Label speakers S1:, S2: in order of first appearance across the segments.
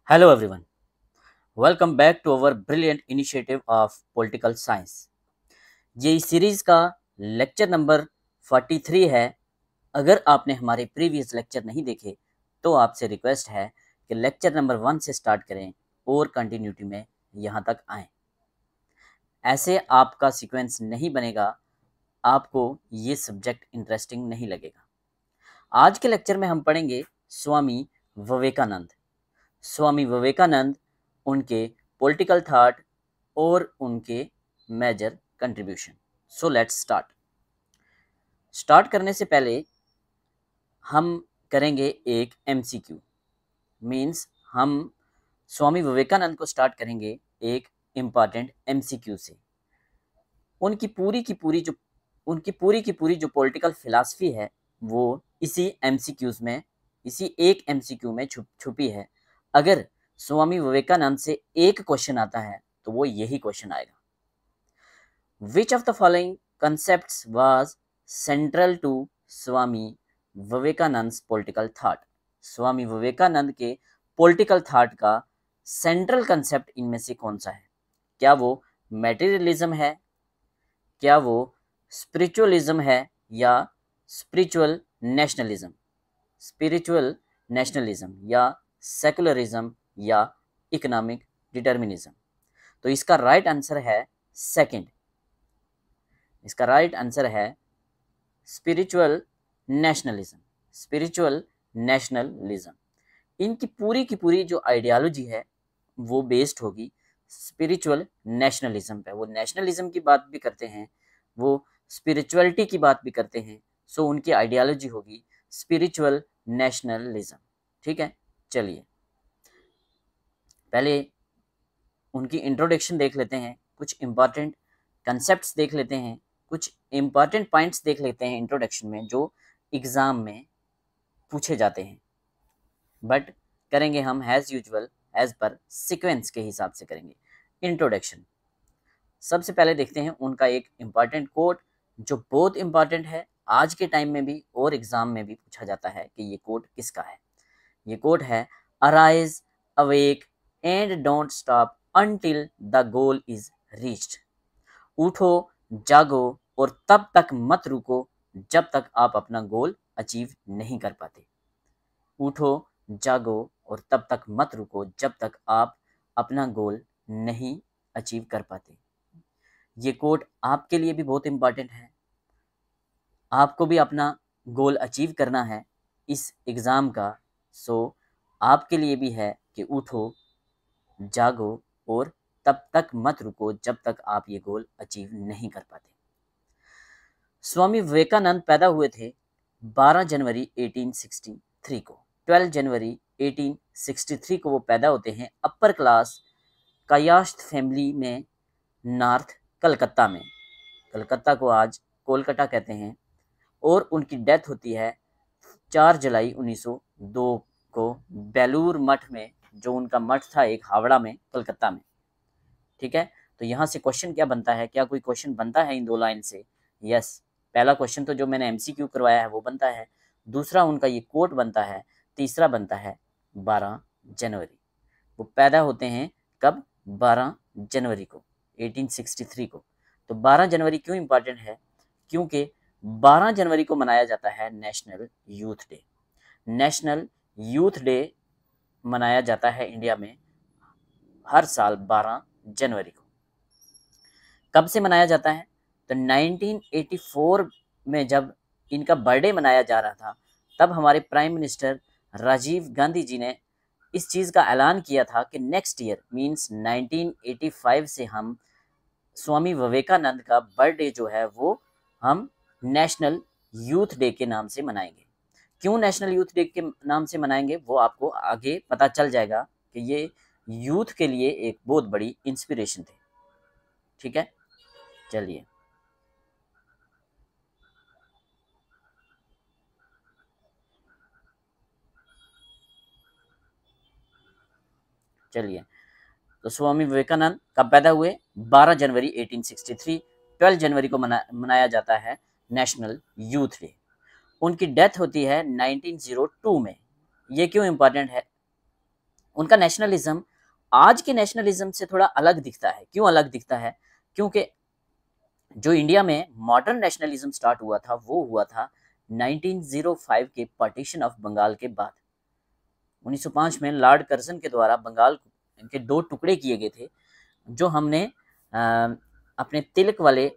S1: Hello everyone. Welcome back to our brilliant initiative of political science. ये इस series का lecture number 43 है। अगर आपने हमारे प्रीवियस लेक्चर नहीं देखे तो आपसे रिक्वेस्ट है कि लेक्चर नंबर 1 से स्टार्ट करें और कंटिन्यूटी में यहाँ तक आएं। ऐसे आपका सीक्वेंस नहीं बनेगा, आपको ये सब्जेक्ट इंटरेस्टिंग नहीं लगेगा। आज के लेक्चर में हम पढ़ेंगे स्वामी विवेकानंद। स्वामी विवेकानंद, उनके पॉलिटिकल थॉट और उनके major contribution. So let's start करने से पहले हम करेंगे एक एमसीक्यू। मीन्स हम स्वामी विवेकानंद को स्टार्ट करेंगे एक इम्पॉर्टेंट एमसीक्यू से। उनकी पूरी की पूरी जो पॉलिटिकल फिलॉसफी है वो इसी एक एमसीक्यू में छुपी है। अगर स्वामी विवेकानंद से एक क्वेश्चन आता है तो वो यही क्वेश्चन आएगा, which of the following concepts was central to Swami Vivekananda political thought. Swami Vivekananda के पॉलिटिकल थॉट का सेंट्रल कंसेप्ट इनमें से कौन सा है? क्या वो मैटेरियलिज्म है, क्या वो स्पिरिचुअलिज्म है, या स्पिरिचुअल नेशनलिज्म, या सेकुलरिज्म, या इकोनॉमिक डिटर्मिनिज्म? तो इसका राइट आंसर है सेकंड। इसका राइट आंसर है स्पिरिचुअल नेशनलिज्म। इनकी पूरी जो आइडियोलॉजी है वो बेस्ड होगी स्पिरिचुअल नेशनलिज्म पे। वो नेशनलिज्म की बात भी करते हैं, वो स्पिरिचुअलिटी की बात भी करते हैं। सो उनकी आइडियोलॉजी होगी स्पिरिचुअल नेशनलिज्म। ठीक है, चलिए पहले उनकी इंट्रोडक्शन देख लेते हैं, कुछ इंपॉर्टेंट कंसेप्ट्स देख लेते हैं, कुछ इंपॉर्टेंट पॉइंट्स देख लेते हैं इंट्रोडक्शन में जो एग्जाम में पूछे जाते हैं। बट करेंगे हम as usual as per sequence के हिसाब से करेंगे। इंट्रोडक्शन सबसे पहले देखते हैं उनका एक इम्पॉर्टेंट कोट जो बहुत इम्पॉर्टेंट है आज के टाइम में भी और एग्जाम में भी पूछा जाता है कि ये कोट किसका है। ये कोट है, arise awake and don't stop until the goal is reached. उठो, जागो और तब तक मत रुको जब तक आप अपना गोल अचीव नहीं कर पाते। उठो, जागो और तब तक मत रुको जब तक आप अपना गोल नहीं अचीव कर पाते। ये कोट आपके लिए भी बहुत इम्पॉर्टेंट है। आपको भी अपना गोल अचीव करना है इस एग्ज़ाम का। सो आपके लिए भी है कि उठो, जागो और तब तक मत रुको जब तक आप ये गोल अचीव नहीं कर पाते। स्वामी विवेकानंद पैदा हुए थे 12 जनवरी 1863 को। 12 जनवरी 1863 को वो पैदा होते हैं अपर क्लास कायास्थ फैमिली में, नॉर्थ कलकत्ता में। कलकत्ता को आज कोलकाता कहते हैं। और उनकी डेथ होती है 4 जुलाई 1902 को बेलूर मठ में, जो उनका मठ था एक हावड़ा में, कलकत्ता में। ठीक है, तो यहाँ से क्वेश्चन क्या बनता है? क्या कोई क्वेश्चन बनता है इन दो लाइन से? यस, पहला क्वेश्चन तो जो मैंने एमसीक्यू करवाया है वो बनता है। दूसरा उनका ये कोट बनता है। तीसरा बनता है 12 जनवरी। वो पैदा होते हैं कब? 12 जनवरी को 1863 को। तो 12 जनवरी क्यों इम्पॉर्टेंट है? क्योंकि 12 जनवरी को मनाया जाता है national youth day. National youth day मनाया जाता है इंडिया में हर साल 12 जनवरी को। कब से मनाया जाता है? तो 1984 में जब इनका बर्थडे मनाया जा रहा था तब हमारे प्राइम मिनिस्टर राजीव गांधी जी ने इस चीज़ का ऐलान किया था कि नेक्स्ट ईयर मींस 1985 से हम स्वामी विवेकानंद का बर्थडे जो है वो हम नेशनल यूथ डे के नाम से मनाएंगे। क्यों नेशनल यूथ डे के नाम से मनाएंगे वो आपको आगे पता चल जाएगा कि ये यूथ के लिए एक बहुत बड़ी इंस्पिरेशन थे। ठीक है, चलिए तो स्वामी विवेकानंद कब पैदा हुए? 12 जनवरी 1863। 12 जनवरी को मनाया जाता है नेशनल यूथ डे। उनकी डेथ होती है 1902 में। ये क्यों इम्पॉर्टेंट है? उनका नेशनलिज्म आज के नेशनलिज्म से थोड़ा अलग दिखता है। क्यों अलग दिखता है? क्योंकि जो इंडिया में मॉडर्न नेशनलिज्म स्टार्ट हुआ था वो हुआ था 1905 के पार्टीशन ऑफ बंगाल के बाद। 1905 में लॉर्ड कर्जन के द्वारा बंगाल के 2 टुकड़े किए गए थे, जो हमने अपने तिलक वाले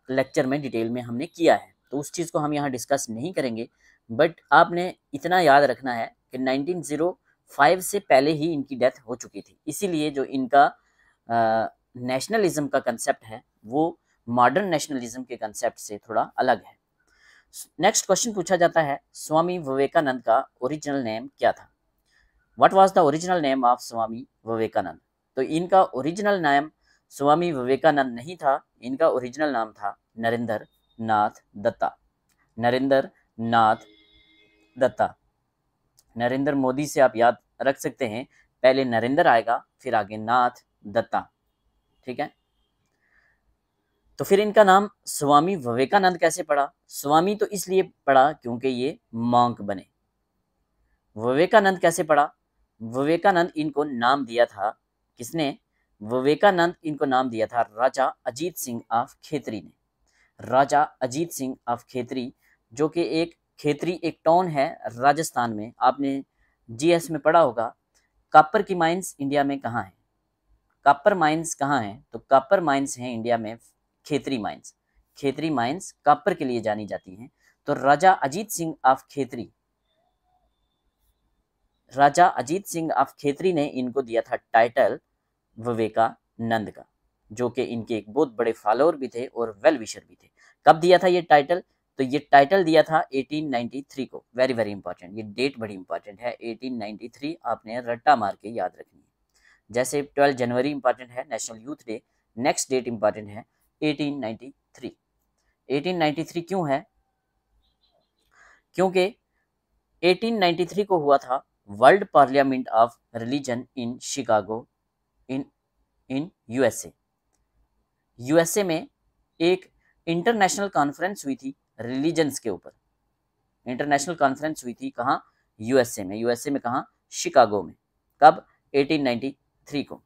S1: लेक्चर में डिटेल में हमने किया है, तो उस चीज़ को हम यहाँ डिस्कस नहीं करेंगे। बट आपने इतना याद रखना है कि 1905 से पहले ही इनकी डेथ हो चुकी थी, इसीलिए जो इनका नेशनलिज्म का कंसेप्ट है वो मॉडर्न नेशनलिज्म के कंसेप्ट से थोड़ा अलग है। नेक्स्ट क्वेश्चन पूछा जाता है, स्वामी विवेकानंद का ओरिजिनल नेम क्या था? What was the original name of Swami Vivekananda? तो इनका ओरिजिनल नाम स्वामी विवेकानंद नहीं था, इनका ओरिजिनल नाम था नरेंद्र नाथ दत्ता। नरेंद्र नाथ दत्ता। नरेंद्र मोदी से आप याद रख सकते हैं, पहले नरेंद्र आएगा फिर आगे नाथ दत्ता, ठीक है। तो फिर इनका नाम स्वामी विवेकानंद कैसे पड़ा? स्वामी तो इसलिए पड़ा क्योंकि ये मॉन्क बने। विवेकानंद कैसे पड़ा? विवेकानंद इनको नाम दिया था किसने? विवेकानंद इनको नाम दिया था राजा अजीत सिंह ऑफ खेतरी ने। राजा अजीत सिंह ऑफ खेतरी, जो कि एक खेतरी एक टाउन है राजस्थान में। आपने जीएस में पढ़ा होगा कॉपर की माइंस इंडिया में कहाँ है? कॉपर माइंस कहाँ है? तो कॉपर माइंस हैं इंडिया में Khetri mines. Khetri mines copper के लिए जानी जाती हैं। तो राजा अजीत सिंह ऑफ खेतरी, राजा अजीत सिंह ऑफ खेतरी ने इनको दिया था टाइटल विवेकानंद का, जो कि इनके एक बहुत बड़े फॉलोअर भी थे और वेल विशर भी थे। कब दिया था ये टाइटल? तो ये टाइटल दिया था 1893 को। वेरी वेरी इंपॉर्टेंट, ये डेट बड़ी इंपॉर्टेंट है। 1893 आपने रट्टा मार के याद रखनी है। जैसे 12 जनवरी इंपॉर्टेंट है, national youth day, next date important है 1893। 1893 क्यों है? क्योंकि 1893 को हुआ था world parliament of religion in Chicago in USA. USA में एक इंटरनेशनल कॉन्फ्रेंस हुई थी रिलीजन्स के ऊपर। इंटरनेशनल कॉन्फ्रेंस हुई थी कहाँ? यूएसए में। यूएसए में कहाँ? शिकागो में। कब? 1893 को।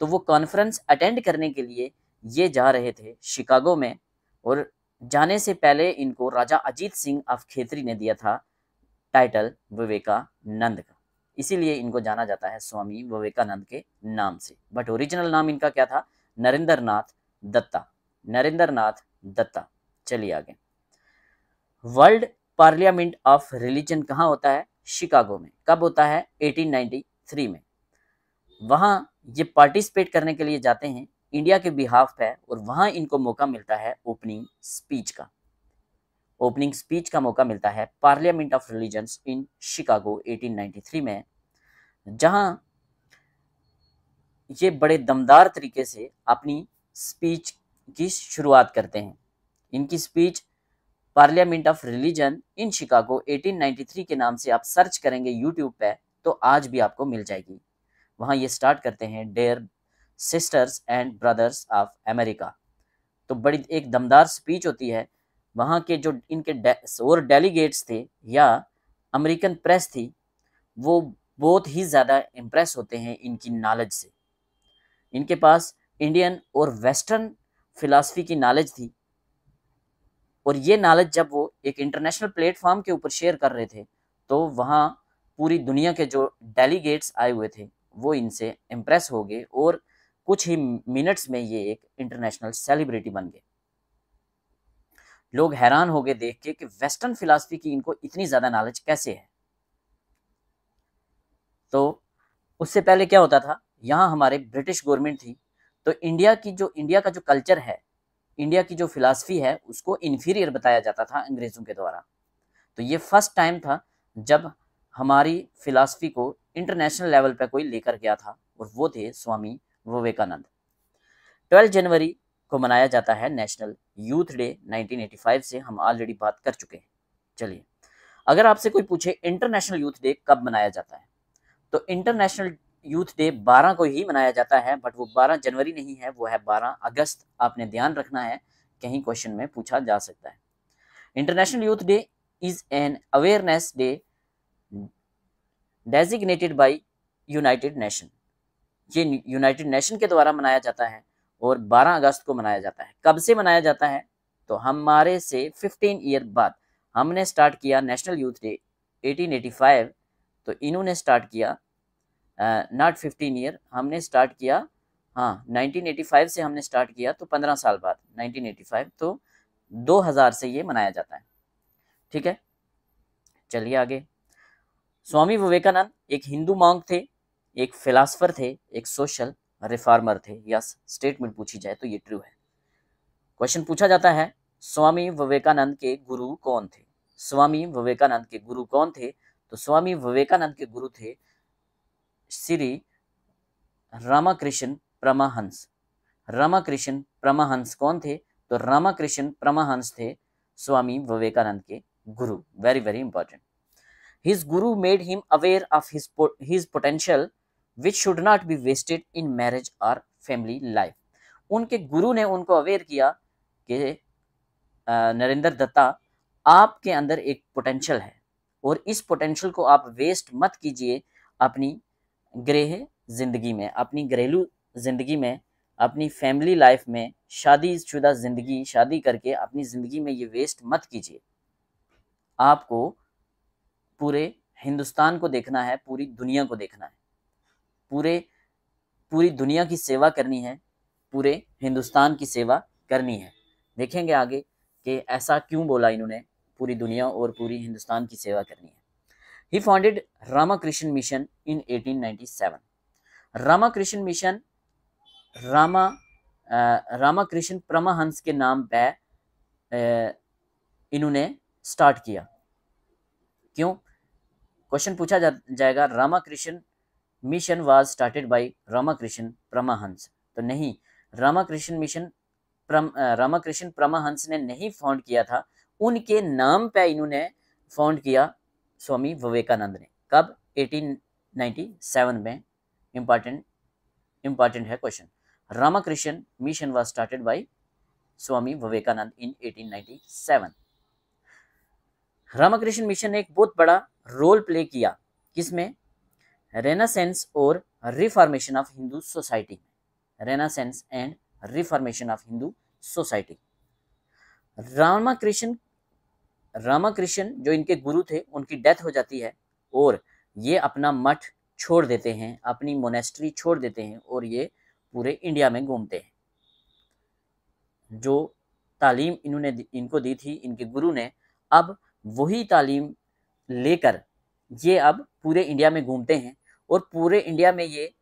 S1: तो वो कॉन्फ्रेंस अटेंड करने के लिए ये जा रहे थे शिकागो में, और जाने से पहले इनको राजा अजीत सिंह ऑफ खेतरी ने दिया था टाइटल विवेकानंद का, इसीलिए इनको जाना जाता है स्वामी विवेकानंद के नाम से। बट ओरिजिनल नाम इनका क्या था? नरेंद्र नाथ दत्ता। नरेंद्र नाथ दत्ता। चलिए आगे। वर्ल्ड पार्लियामेंट ऑफ रिलीजन कहाँ होता है? शिकागो में। कब होता है? 1893 में। वहाँ ये पार्टिसिपेट करने के लिए जाते हैं इंडिया के बिहाफ पे, और वहाँ इनको मौका मिलता है ओपनिंग स्पीच का। ओपनिंग स्पीच का मौका मिलता है parliament of religions in Chicago 1893 में, जहाँ ये बड़े दमदार तरीके से अपनी स्पीच की शुरुआत करते हैं। इनकी speech parliament of religion in Chicago 1893 के नाम से आप सर्च करेंगे यूट्यूब पे तो आज भी आपको मिल जाएगी। वहाँ ये स्टार्ट करते हैं, dear sisters and brothers of America. तो बड़ी एक दमदार स्पीच होती है। वहाँ के जो इनके और डेलीगेट्स थे या अमेरिकन प्रेस थी, वो बहुत ही ज़्यादा इम्प्रेस होते हैं इनकी नॉलेज से। इनके पास इंडियन और वेस्टर्न फिलॉसफी की नॉलेज थी, और ये नॉलेज जब वो एक इंटरनेशनल प्लेटफॉर्म के ऊपर शेयर कर रहे थे तो वहाँ पूरी दुनिया के जो डेलीगेट्स आए हुए थे वो इनसे इम्प्रेस हो गए, और कुछ ही मिनट्स में ये एक इंटरनेशनल सेलिब्रिटी बन गए। लोग हैरान हो गए देख के कि वेस्टर्न फिलॉसफी की इनको इतनी ज़्यादा नॉलेज कैसे है। तो उससे पहले क्या होता था, यहाँ हमारे ब्रिटिश गवर्नमेंट थी, तो इंडिया का जो कल्चर है, इंडिया की जो फिलॉसफी है, उसको इन्फीरियर बताया जाता था अंग्रेज़ों के द्वारा। तो ये फर्स्ट टाइम था जब हमारी फिलॉसफी को इंटरनेशनल लेवल पे कोई लेकर गया था, और वो थे स्वामी विवेकानंद। 12 जनवरी को मनाया जाता है नेशनल यूथ डे 1985 से हम ऑलरेडी बात कर चुके हैं। चलिए, अगर आपसे कोई पूछे इंटरनेशनल यूथ डे कब मनाया जाता है, तो इंटरनेशनल यूथ डे 12 को ही मनाया जाता है, बट वो 12 जनवरी नहीं है, वो है 12 अगस्त। आपने ध्यान रखना है, कहीं क्वेश्चन में पूछा जा सकता है। International youth day is an awareness day designated by United nation, ये यूनाइटेड नेशन के द्वारा मनाया जाता है और 12 अगस्त को मनाया जाता है। कब से मनाया जाता है? तो हमारे से 15 ईयर बाद हमने स्टार्ट किया नेशनल यूथ डे 1885, तो इन्होंने स्टार्ट किया नॉट 15 ईयर, हमने स्टार्ट किया, हाँ 1985 से हमने स्टार्ट किया, तो 15 साल बाद 1985, तो 2000 से ये मनाया जाता है। ठीक है, चलिए आगे। स्वामी विवेकानंद एक हिंदू मॉन्क थे, एक फिलासफर थे, एक सोशल रिफॉर्मर थे। यस, स्टेटमेंट पूछी जाए तो ये ट्रू है। क्वेश्चन पूछा जाता है स्वामी विवेकानंद के गुरु कौन थे? स्वामी विवेकानंद के गुरु कौन थे? तो स्वामी विवेकानंद के गुरु थे श्री रामकृष्ण परमहंस। रामकृष्ण परमहंस कौन थे? तो रामकृष्ण परमहंस थे स्वामी विवेकानंद के गुरु। Very very important. His guru made him aware of his potential, which should not be wasted in marriage or family life. उनके गुरु ने उनको अवेयर किया कि नरेंद्र दत्ता, आपके अंदर एक पोटेंशियल है और इस पोटेंशियल को आप वेस्ट मत कीजिए अपनी गृह जिंदगी में, अपनी घरेलू जिंदगी में, अपनी फैमिली लाइफ में, शादीशुदा जिंदगी, शादी करके अपनी जिंदगी में ये वेस्ट मत कीजिए। आपको पूरे हिंदुस्तान को देखना है, पूरी दुनिया को देखना है, पूरी दुनिया की सेवा करनी है, पूरे हिंदुस्तान की सेवा करनी है। देखेंगे आगे कि ऐसा क्यों बोला इन्होंने, पूरी दुनिया और पूरी हिंदुस्तान की सेवा करनी है। ही founded Ramakrishna mission in 1897। Ramakrishna mission Ramakrishna Paramhans के नाम पे इन्होंने स्टार्ट किया। क्यों? क्वेश्चन पूछा जाएगा Ramakrishna mission was started by Ramakrishna Paramhansa, तो नहीं, रामकृष्ण परमहंस ने नहीं फाउंड किया था, उनके नाम पे इन्होंने फाउंड किया स्वामी विवेकानंद ने। कब? 1897 में। इंपॉर्टेंट है question. Ramakrishna mission was started by Swami Vivekananda in 1897। Ramakrishna mission ने एक बहुत बड़ा रोल प्ले किया किसमें? रेनेसेंस और reformation of Hindu society. Renaissance and reformation of Hindu society. Ramakrishna जो इनके गुरु थे, उनकी डेथ हो जाती है और ये अपना मठ छोड़ देते हैं, अपनी मोनेस्ट्री छोड़ देते हैं और ये पूरे इंडिया में घूमते हैं। जो तालीम इन्होंने इनको दी थी इनके गुरु ने, अब वही तालीम लेकर ये अब पूरे इंडिया में घूमते हैं और पूरे इंडिया में ये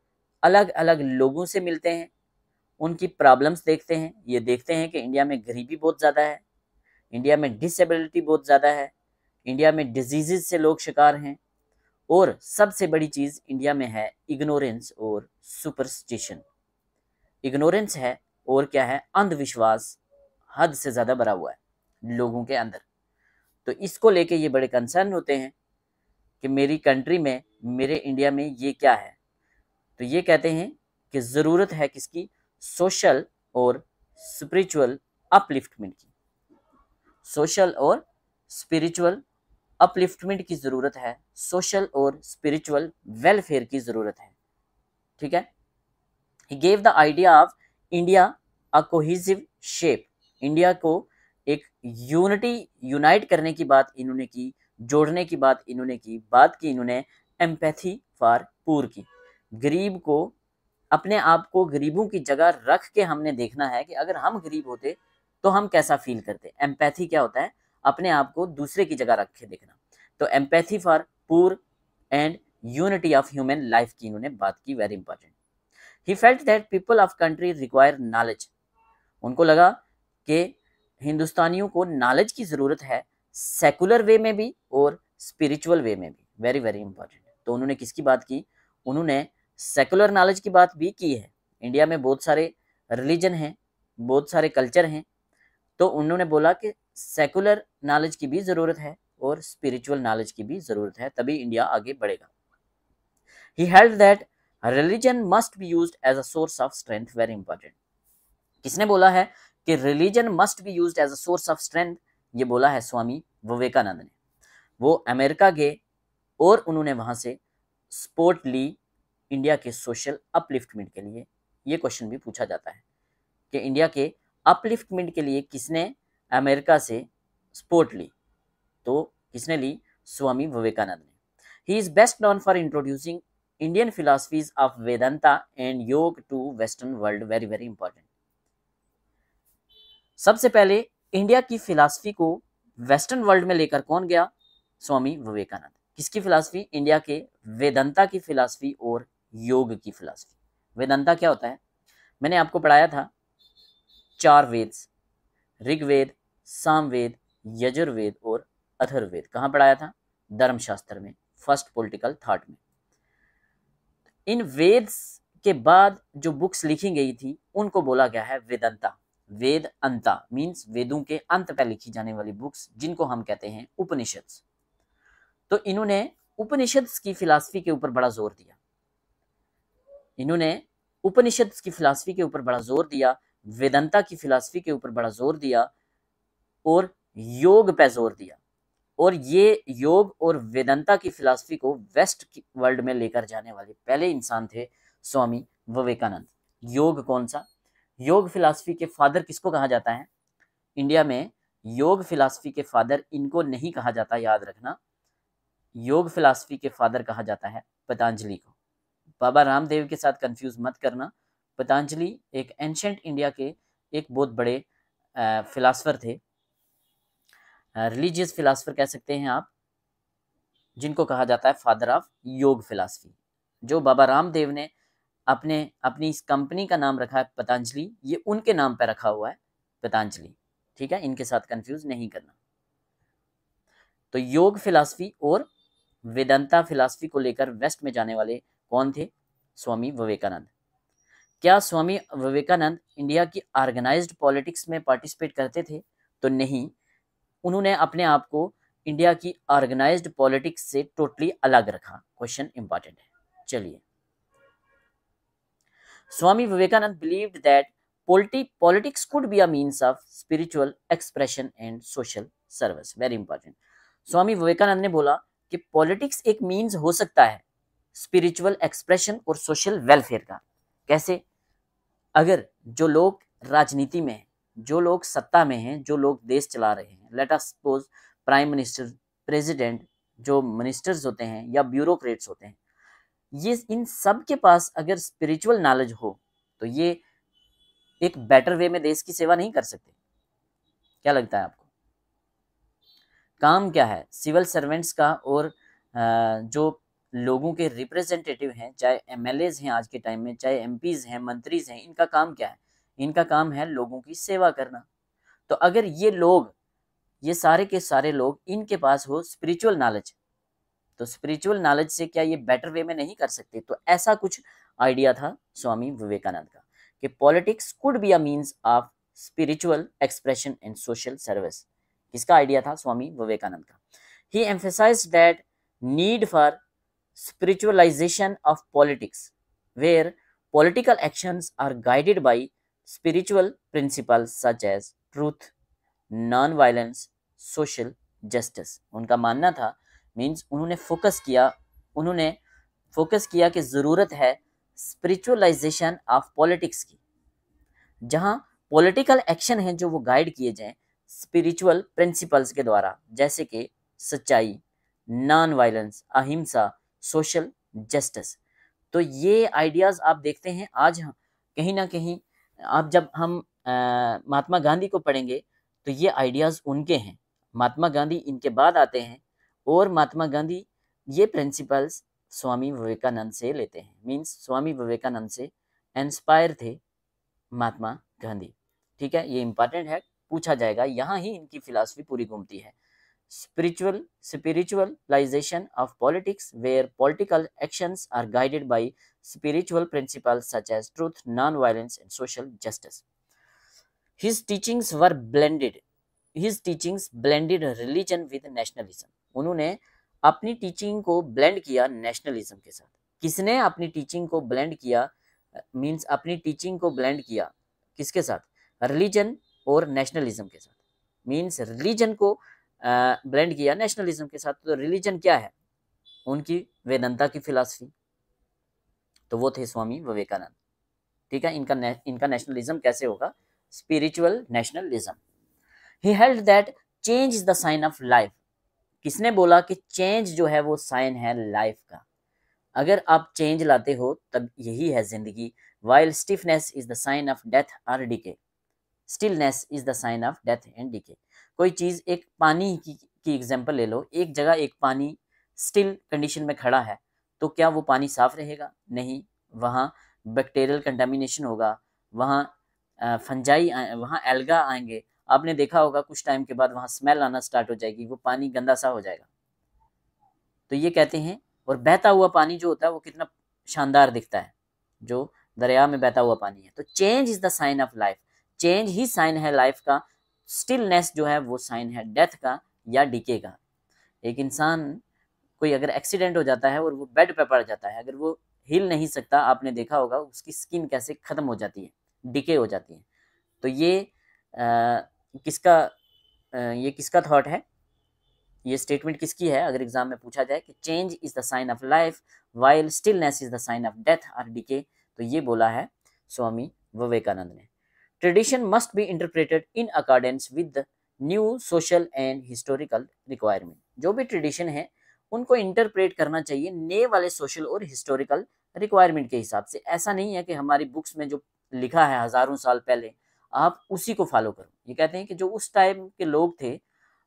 S1: अलग अलग लोगों से मिलते हैं, उनकी प्रॉब्लम्स देखते हैं। ये देखते हैं कि इंडिया में गरीबी बहुत ज़्यादा है, इंडिया में डिसेबिलिटी बहुत ज़्यादा है, इंडिया में डिजीज़ से लोग शिकार हैं और सबसे बड़ी चीज़ इंडिया में है इग्नोरेंस और सुपरस्टिशन। इग्नोरेंस है और क्या है? अंधविश्वास हद से ज़्यादा भरा हुआ है लोगों के अंदर। तो इसको लेके ये बड़े कंसर्न होते हैं कि मेरी कंट्री में, मेरे इंडिया में ये क्या है। तो ये कहते हैं कि ज़रूरत है किसकी? सोशल और स्पिरिचुअल अपलिफ्टमेंट की। सोशल और स्पिरिचुअल अपलिफ्टमेंट की ज़रूरत है, सोशल और स्पिरिचुअल वेलफेयर की ज़रूरत है। ठीक है। He gave the idea of India a cohesive shape। India को एक यूनाइट करने की बात इन्होंने की, जोड़ने की बात इन्होंने की, बात की इन्होंने एम्पैथी फॉर पुअर की। गरीब को, अपने आप को गरीबों की जगह रख के हमने देखना है कि अगर हम गरीब होते तो हम कैसा फील करते। एम्पैथी क्या होता है? अपने आप को दूसरे की जगह रख के देखना। तो empathy for poor and unity of human life की इन्होंने बात की। Very important. He felt that people of country require knowledge। उनको लगा कि हिंदुस्तानियों को नॉलेज की ज़रूरत है, सेकुलर वे में भी और स्पिरिचुअल वे में भी। Very very important. तो उन्होंने किसकी बात की? उन्होंने सेकुलर नॉलेज की बात भी की है। इंडिया में बहुत सारे रिलीजन हैं, बहुत सारे कल्चर हैं, तो उन्होंने बोला कि सेकुलर नॉलेज की भी ज़रूरत है और स्पिरिचुअल नॉलेज की भी ज़रूरत है, तभी इंडिया आगे बढ़ेगा। He held that religion must be used as a source of strength। very important। किसने बोला है कि religion must be used as a source of strength? ये बोला है स्वामी विवेकानंद ने। वो अमेरिका गए और उन्होंने वहां से सपोर्ट ली इंडिया के सोशल अपलिफ्टमेंट के लिए? ये क्वेश्चन भी पूछा जाता है कि इंडिया के अपलिफ्टमेंट के लिए किसने अमेरिका से सपोर्ट ली? तो किसने ली? स्वामी विवेकानंद ने। He is best known for introducing Indian philosophies of Vedanta and yoga to western world. Very very important. सबसे पहले इंडिया की फिलॉसफी को वेस्टर्न वर्ल्ड में लेकर कौन गया? स्वामी विवेकानंद। किसकी फिलॉसफी? इंडिया के वेदांता की फिलॉसफी और योग की फिलॉसफी। वेदांता क्या होता है? मैंने आपको पढ़ाया था 4 वेद, ऋग्वेद, सामवेद, यजुर्वेद और अथर्ववेद। कहाँ पढ़ाया था? धर्मशास्त्र में, फर्स्ट पॉलिटिकल थॉट में। इन वेद के बाद जो बुक्स लिखी गई थी उनको बोला गया है वेदांता। वेद अंता मीन्स वेदों के अंत पर लिखी जाने वाली बुक्स, जिनको हम कहते हैं उपनिषद। तो इन्होंने उपनिषद की फिलॉसफी के ऊपर बड़ा जोर दिया। इन्होंने उपनिषद की फिलॉसफी के ऊपर बड़ा जोर दिया, वेदांता की फिलॉसफी के ऊपर बड़ा जोर दिया और योग पे जोर दिया। और ये योग और वेदांता की फिलॉसफी को वेस्ट वर्ल्ड में लेकर जाने वाले पहले इंसान थे स्वामी विवेकानंद। योग कौन सा? योग फिलॉसफी के फादर किसको कहा जाता है? इंडिया में योग फिलॉसफी के फादर इनको नहीं कहा जाता, याद रखना। योग फिलॉसफी के फादर कहा जाता है पतंजलि को। बाबा रामदेव के साथ कंफ्यूज मत करना। पतंजलि एक एंशिएंट इंडिया के एक बहुत बड़े फिलॉसफर थे, रिलीजियस फिलॉसफर कह सकते हैं आप, जिनको कहा जाता है फादर ऑफ योग फिलॉसफी। जो बाबा रामदेव ने अपनी इस कंपनी का नाम रखा है पतंजलि, ये उनके नाम पर रखा हुआ है पतंजलि। ठीक है, इनके साथ कंफ्यूज नहीं करना। तो योग फिलॉसफी और वेदांता फिलॉसफी को लेकर वेस्ट में जाने वाले कौन थे? स्वामी विवेकानंद। क्या स्वामी विवेकानंद इंडिया की ऑर्गेनाइज्ड पॉलिटिक्स में पार्टिसिपेट करते थे? तो नहीं, उन्होंने अपने आप को इंडिया की ऑर्गेनाइज्ड पॉलिटिक्स से टोटली अलग रखा। क्वेश्चन इंपॉर्टेंट है। चलिए, Swami Vivekananda believed that politics could be a means of spiritual expression and social service. Very important. Swami Vivekananda ने बोला कि पॉलिटिक्स एक मीन्स हो सकता है स्पिरिचुअल एक्सप्रेशन और सोशल वेलफेयर का। कैसे? अगर जो लोग राजनीति में हैं, जो लोग सत्ता में हैं, जो लोग देश चला रहे हैं, let us suppose prime minister, president, जो मिनिस्टर्स होते हैं या ब्यूरोक्रेट्स होते हैं, ये इन सब के पास अगर स्पिरिचुअल नॉलेज हो तो ये एक बेटर वे में देश की सेवा नहीं कर सकते। क्या लगता है आपको? काम क्या है सिविल सर्वेंट्स का और जो लोगों के रिप्रेजेंटेटिव हैं, चाहे एमएलएज हैं आज के टाइम में, चाहे एमपीज हैं, मंत्रीज हैं, इनका काम क्या है? इनका काम है लोगों की सेवा करना। तो अगर ये लोग, ये सारे के सारे लोग, इनके पास हो स्पिरिचुअल नॉलेज, तो स्पिरिचुअल नॉलेज से क्या ये बेटर वे में नहीं कर सकते? तो ऐसा कुछ आइडिया था स्वामी विवेकानंद का कि politics could be a means of spiritual expression and social service. किसका आइडिया था? स्वामी विवेकानंद का। He emphasized that need for spiritualization of politics, where political actions are guided by spiritual principles such as truth, non-violence, social justice. उनका मानना था, means उन्होंने focus किया कि ज़रूरत है स्पिरिचुअलाइजेशन ऑफ पॉलिटिक्स की, जहाँ पॉलिटिकल एक्शन है जो वो गाइड किए जाएं स्पिरिचुअल प्रिंसिपल्स के द्वारा, जैसे कि सच्चाई, नॉन वायलेंस, अहिंसा, सोशल जस्टिस। तो ये आइडियाज़ आप देखते हैं आज कहीं ना कहीं, आप जब हम महात्मा गांधी को पढ़ेंगे तो ये आइडियाज़ उनके हैं। महात्मा गांधी इनके बाद आते हैं और महात्मा गांधी ये प्रिंसिपल्स स्वामी विवेकानंद से लेते हैं। मीन्स स्वामी विवेकानंद से इंस्पायर थे महात्मा गांधी। ठीक है, ये इंपॉर्टेंट है, पूछा जाएगा, यहाँ ही इनकी फिलॉसफी पूरी घूमती है। spiritualization of politics, where political actions are guided by spiritual principles such as truth, non-violence, and social justice. His teachings blended religion with nationalism. उन्होंने अपनी टीचिंग को ब्लेंड किया नेशनलिज्म के साथ। किसने अपनी टीचिंग को ब्लेंड किया? मीन्स अपनी टीचिंग को ब्लेंड किया किसके साथ? रिलीजन और नेशनलिज्म के साथ। मीन्स रिलीजन को ब्लेंड किया नेशनलिज्म के साथ। तो रिलीजन क्या है? उनकी वेदांता की फिलॉसफी, तो वो थे स्वामी विवेकानंद। ठीक है, इनका नेशनलिज्म कैसे होगा? Spiritual nationalism. He held that change is the sign of life. किसने बोला कि चेंज जो है वो साइन है लाइफ का? अगर आप चेंज लाते हो तब यही है जिंदगी। While stiffness is the sign of death और decay, stillness is the sign of death and decay. कोई चीज, एक पानी की एग्जांपल ले लो, एक जगह एक पानी स्टिल कंडीशन में खड़ा है, तो क्या वो पानी साफ रहेगा? नहीं, वहाँ बैक्टीरियल कंटामिनेशन होगा, वहाँ फंजाई, वहाँ एल्गा आएंगे। आपने देखा होगा कुछ टाइम के बाद वहाँ स्मेल आना स्टार्ट हो जाएगी, वो पानी गंदा सा हो जाएगा। तो ये कहते हैं, और बहता हुआ पानी जो होता है वो कितना शानदार दिखता है, जो दरिया में बहता हुआ पानी है। तो change is the sign of life, change ही साइन है लाइफ का। स्टिलनेस जो है वो साइन है डेथ का या डिके का। एक इंसान, कोई अगर एक्सीडेंट हो जाता है और वो बेड पे पड़ जाता है, अगर वो हिल नहीं सकता, आपने देखा होगा उसकी स्किन कैसे खत्म हो जाती है, डिके हो जाती है। तो ये किसका थॉट है? ये स्टेटमेंट किसकी है? अगर एग्जाम में पूछा जाए कि change is the sign of life while stillness is the sign of death और डिके, तो ये बोला है स्वामी विवेकानंद ने। Tradition must be interpreted in accordance with the new social and historical requirement. जो भी ट्रेडिशन है उनको इंटरप्रेट करना चाहिए नए वाले सोशल और हिस्टोरिकल रिक्वायरमेंट के हिसाब से। ऐसा नहीं है कि हमारी बुक्स में जो लिखा है हजारों साल पहले आप उसी को फॉलो करो। ये कहते हैं कि जो उस टाइम के लोग थे,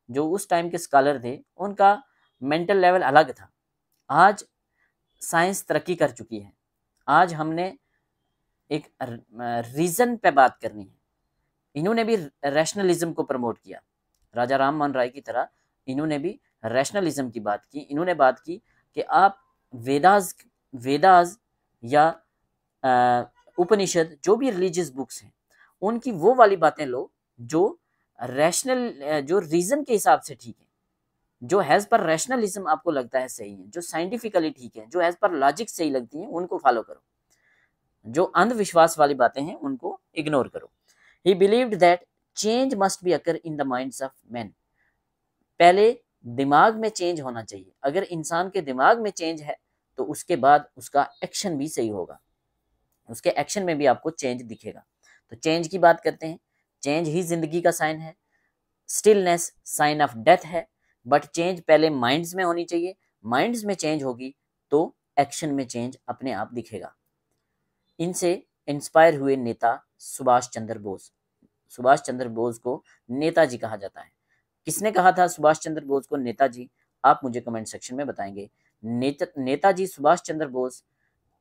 S1: जो उस टाइम के स्कॉलर थे, उनका मेंटल लेवल अलग था। आज साइंस तरक्की कर चुकी है, आज हमने एक रीजन पे बात करनी है। इन्होंने भी रैशनलिज्म को प्रमोट किया, राजा राम मोहन राय की तरह इन्होंने भी रैशनलिज्म की बात की। इन्होंने बात की कि आप वेदास या उपनिषद, जो भी रिलीजियस बुक्स हैं, उनकी वो वाली बातें लो जो रैशनल, जो रीजन के हिसाब से ठीक है, जो हैज पर रैशनलिज्म आपको लगता है सही है, जो साइंटिफिकली ठीक है, जो हैज पर लॉजिक सही लगती है, उनको फॉलो करो। जो अंधविश्वास वाली बातें हैं उनको इग्नोर करो। ही believed that change must be occur in the minds of man. पहले दिमाग में चेंज होना चाहिए। अगर इंसान के दिमाग में चेंज है तो उसके बाद उसका एक्शन भी सही होगा, उसके एक्शन में भी आपको चेंज दिखेगा। तो चेंज की बात करते हैं। चेंज ही जिंदगी का साइन है, स्टिलनेस साइन ऑफ डेथ है। बट चेंज पहले माइंड्स में होनी चाहिए, माइंड्स में चेंज होगी तो एक्शन में चेंज अपने आप दिखेगा। इनसे इंस्पायर हुए नेता सुभाष चंद्र बोस। सुभाष चंद्र बोस को नेताजी कहा जाता है। किसने कहा था सुभाष चंद्र बोस को नेताजी? आप मुझे कमेंट सेक्शन में बताएंगे। नेताजी सुभाष चंद्र बोस,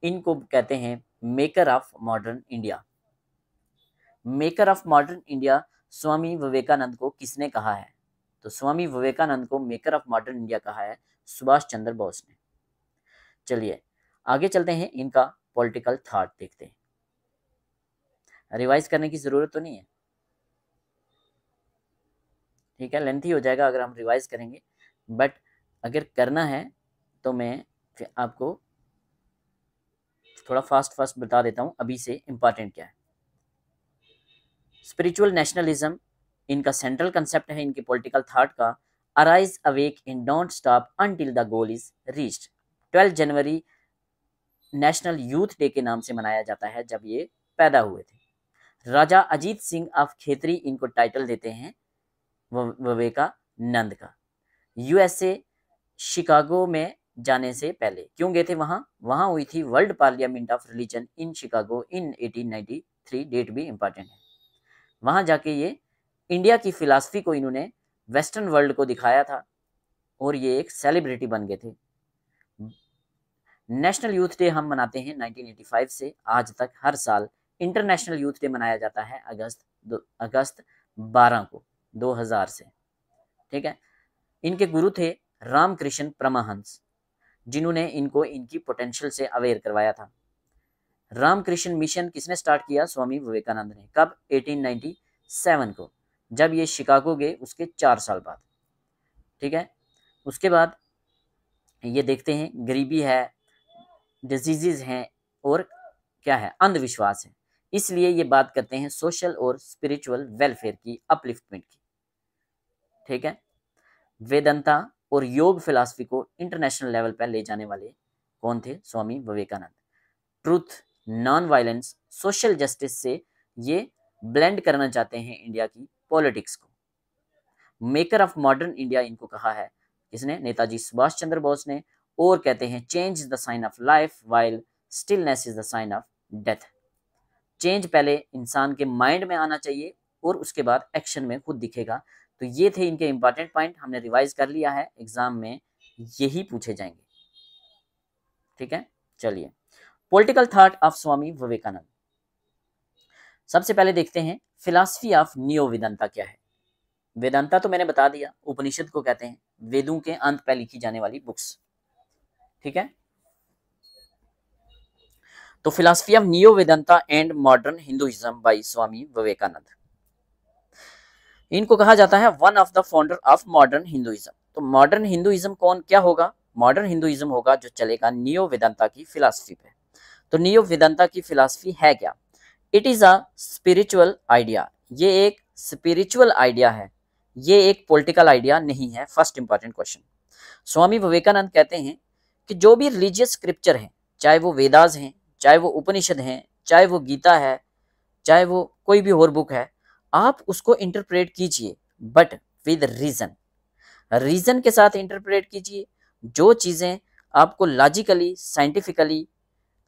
S1: इनको कहते हैं maker of modern India. Maker of modern India Swami Vivekananda को किसने कहा है? तो स्वामी विवेकानंद को मेकर ऑफ मॉडर्न इंडिया कहा है सुभाष चंद्र बोस ने। चलिए आगे चलते हैं, इनका पॉलिटिकल थॉट देखते हैं। रिवाइज करने की जरूरत तो नहीं है, ठीक है, लेंथी हो जाएगा अगर हम रिवाइज करेंगे, बट अगर करना है तो मैं फिर आपको थोड़ा फास्ट बता देता हूं अभी से इंपॉर्टेंट क्या है। स्पिरिचुअल नेशनलिज्म इनका सेंट्रल कंसेप्ट है, इनके पॉलिटिकल थॉट का। Arise awake and don't stop until the goal is reached. 12 January national youth day के नाम से मनाया जाता है, जब ये पैदा हुए थे। राजा अजीत सिंह ऑफ खेतरी इनको टाइटल देते हैं विवेकानंद का। यूएसए शिकागो में जाने से पहले क्यों गए थे वहां? वहां हुई थी world parliament of religion in Chicago in 1893, date भी इंपॉर्टेंट है। वहां जाके ये इंडिया की फिलॉसफी को इन्होंने वेस्टर्न वर्ल्ड को दिखाया था और ये एक सेलिब्रिटी बन गए थे। नेशनल यूथ डे हम मनाते हैं 1985 से आज तक। हर साल इंटरनेशनल यूथ डे मनाया जाता है अगस्त 12 को 2000 से, ठीक है। इनके गुरु थे रामकृष्ण परमहंस, जिन्होंने इनको इनकी पोटेंशियल से अवेयर करवाया था। रामकृष्ण मिशन किसने स्टार्ट किया? स्वामी विवेकानंद ने। कब? 1897 को, जब ये शिकागो गए उसके 4 साल बाद, ठीक है। उसके बाद ये देखते हैं गरीबी है, डिजीजेज हैं और क्या है, अंधविश्वास है। इसलिए ये बात करते हैं सोशल और स्पिरिचुअल वेलफेयर की, अपलिफ्टमेंट की, ठीक है। वेदांता और योग फिलॉसफी को इंटरनेशनल लेवल पर ले जाने वाले कौन थे? Swami Vivekananda. Truth, non violence, social justice से ये ब्लेंड करना चाहते हैं इंडिया की पॉलिटिक्स को। मेकर ऑफ मॉडर्न इंडिया इनको कहा है किसने? नेताजी सुभाष चंद्र बोस ने। और कहते हैं change is the sign of life while stillness is the sign of death. Change पहले इंसान के माइंड में आना चाहिए और उसके बाद एक्शन में खुद दिखेगा। तो ये थे इनके इंपॉर्टेंट पॉइंट, हमने रिवाइज कर लिया है, एग्जाम में यही पूछे जाएंगे। ठीक है, चलिए political thought of Swami Vivekananda. सबसे पहले देखते हैं फिलॉसफी ऑफ नियो वेदांता क्या है। वेदांता तो मैंने बता दिया, उपनिषद को कहते हैं, वेदों के अंत पर लिखी जाने वाली बुक्स। ठीक है, तो philosophy of neo Vedanta and modern Hinduism by Swami Vivekananda, इनको कहा जाता है one of the founder of modern Hinduism. तो मॉडर्न हिंदुइज्म कौन क्या होगा? मॉडर्न हिंदुइज्म होगा जो चलेगा नियो वेदांता की फिलॉसफी पे। तो नियो वेदांता की फिलॉसफी है क्या? It is a spiritual idea. ये एक स्पिरिचुअल आइडिया है, ये एक पॉलिटिकल आइडिया नहीं है। First important question. Swami Vivekananda कहते हैं कि जो भी रिलीजियस स्क्रिप्चर हैं, चाहे वो वेदास हैं, चाहे वो उपनिषद हैं, चाहे वो गीता है, चाहे वो कोई भी और बुक है, आप उसको इंटरप्रेट कीजिए बट विद रीजन। रीजन के साथ इंटरप्रेट कीजिए। जो चीजें आपको लॉजिकली साइंटिफिकली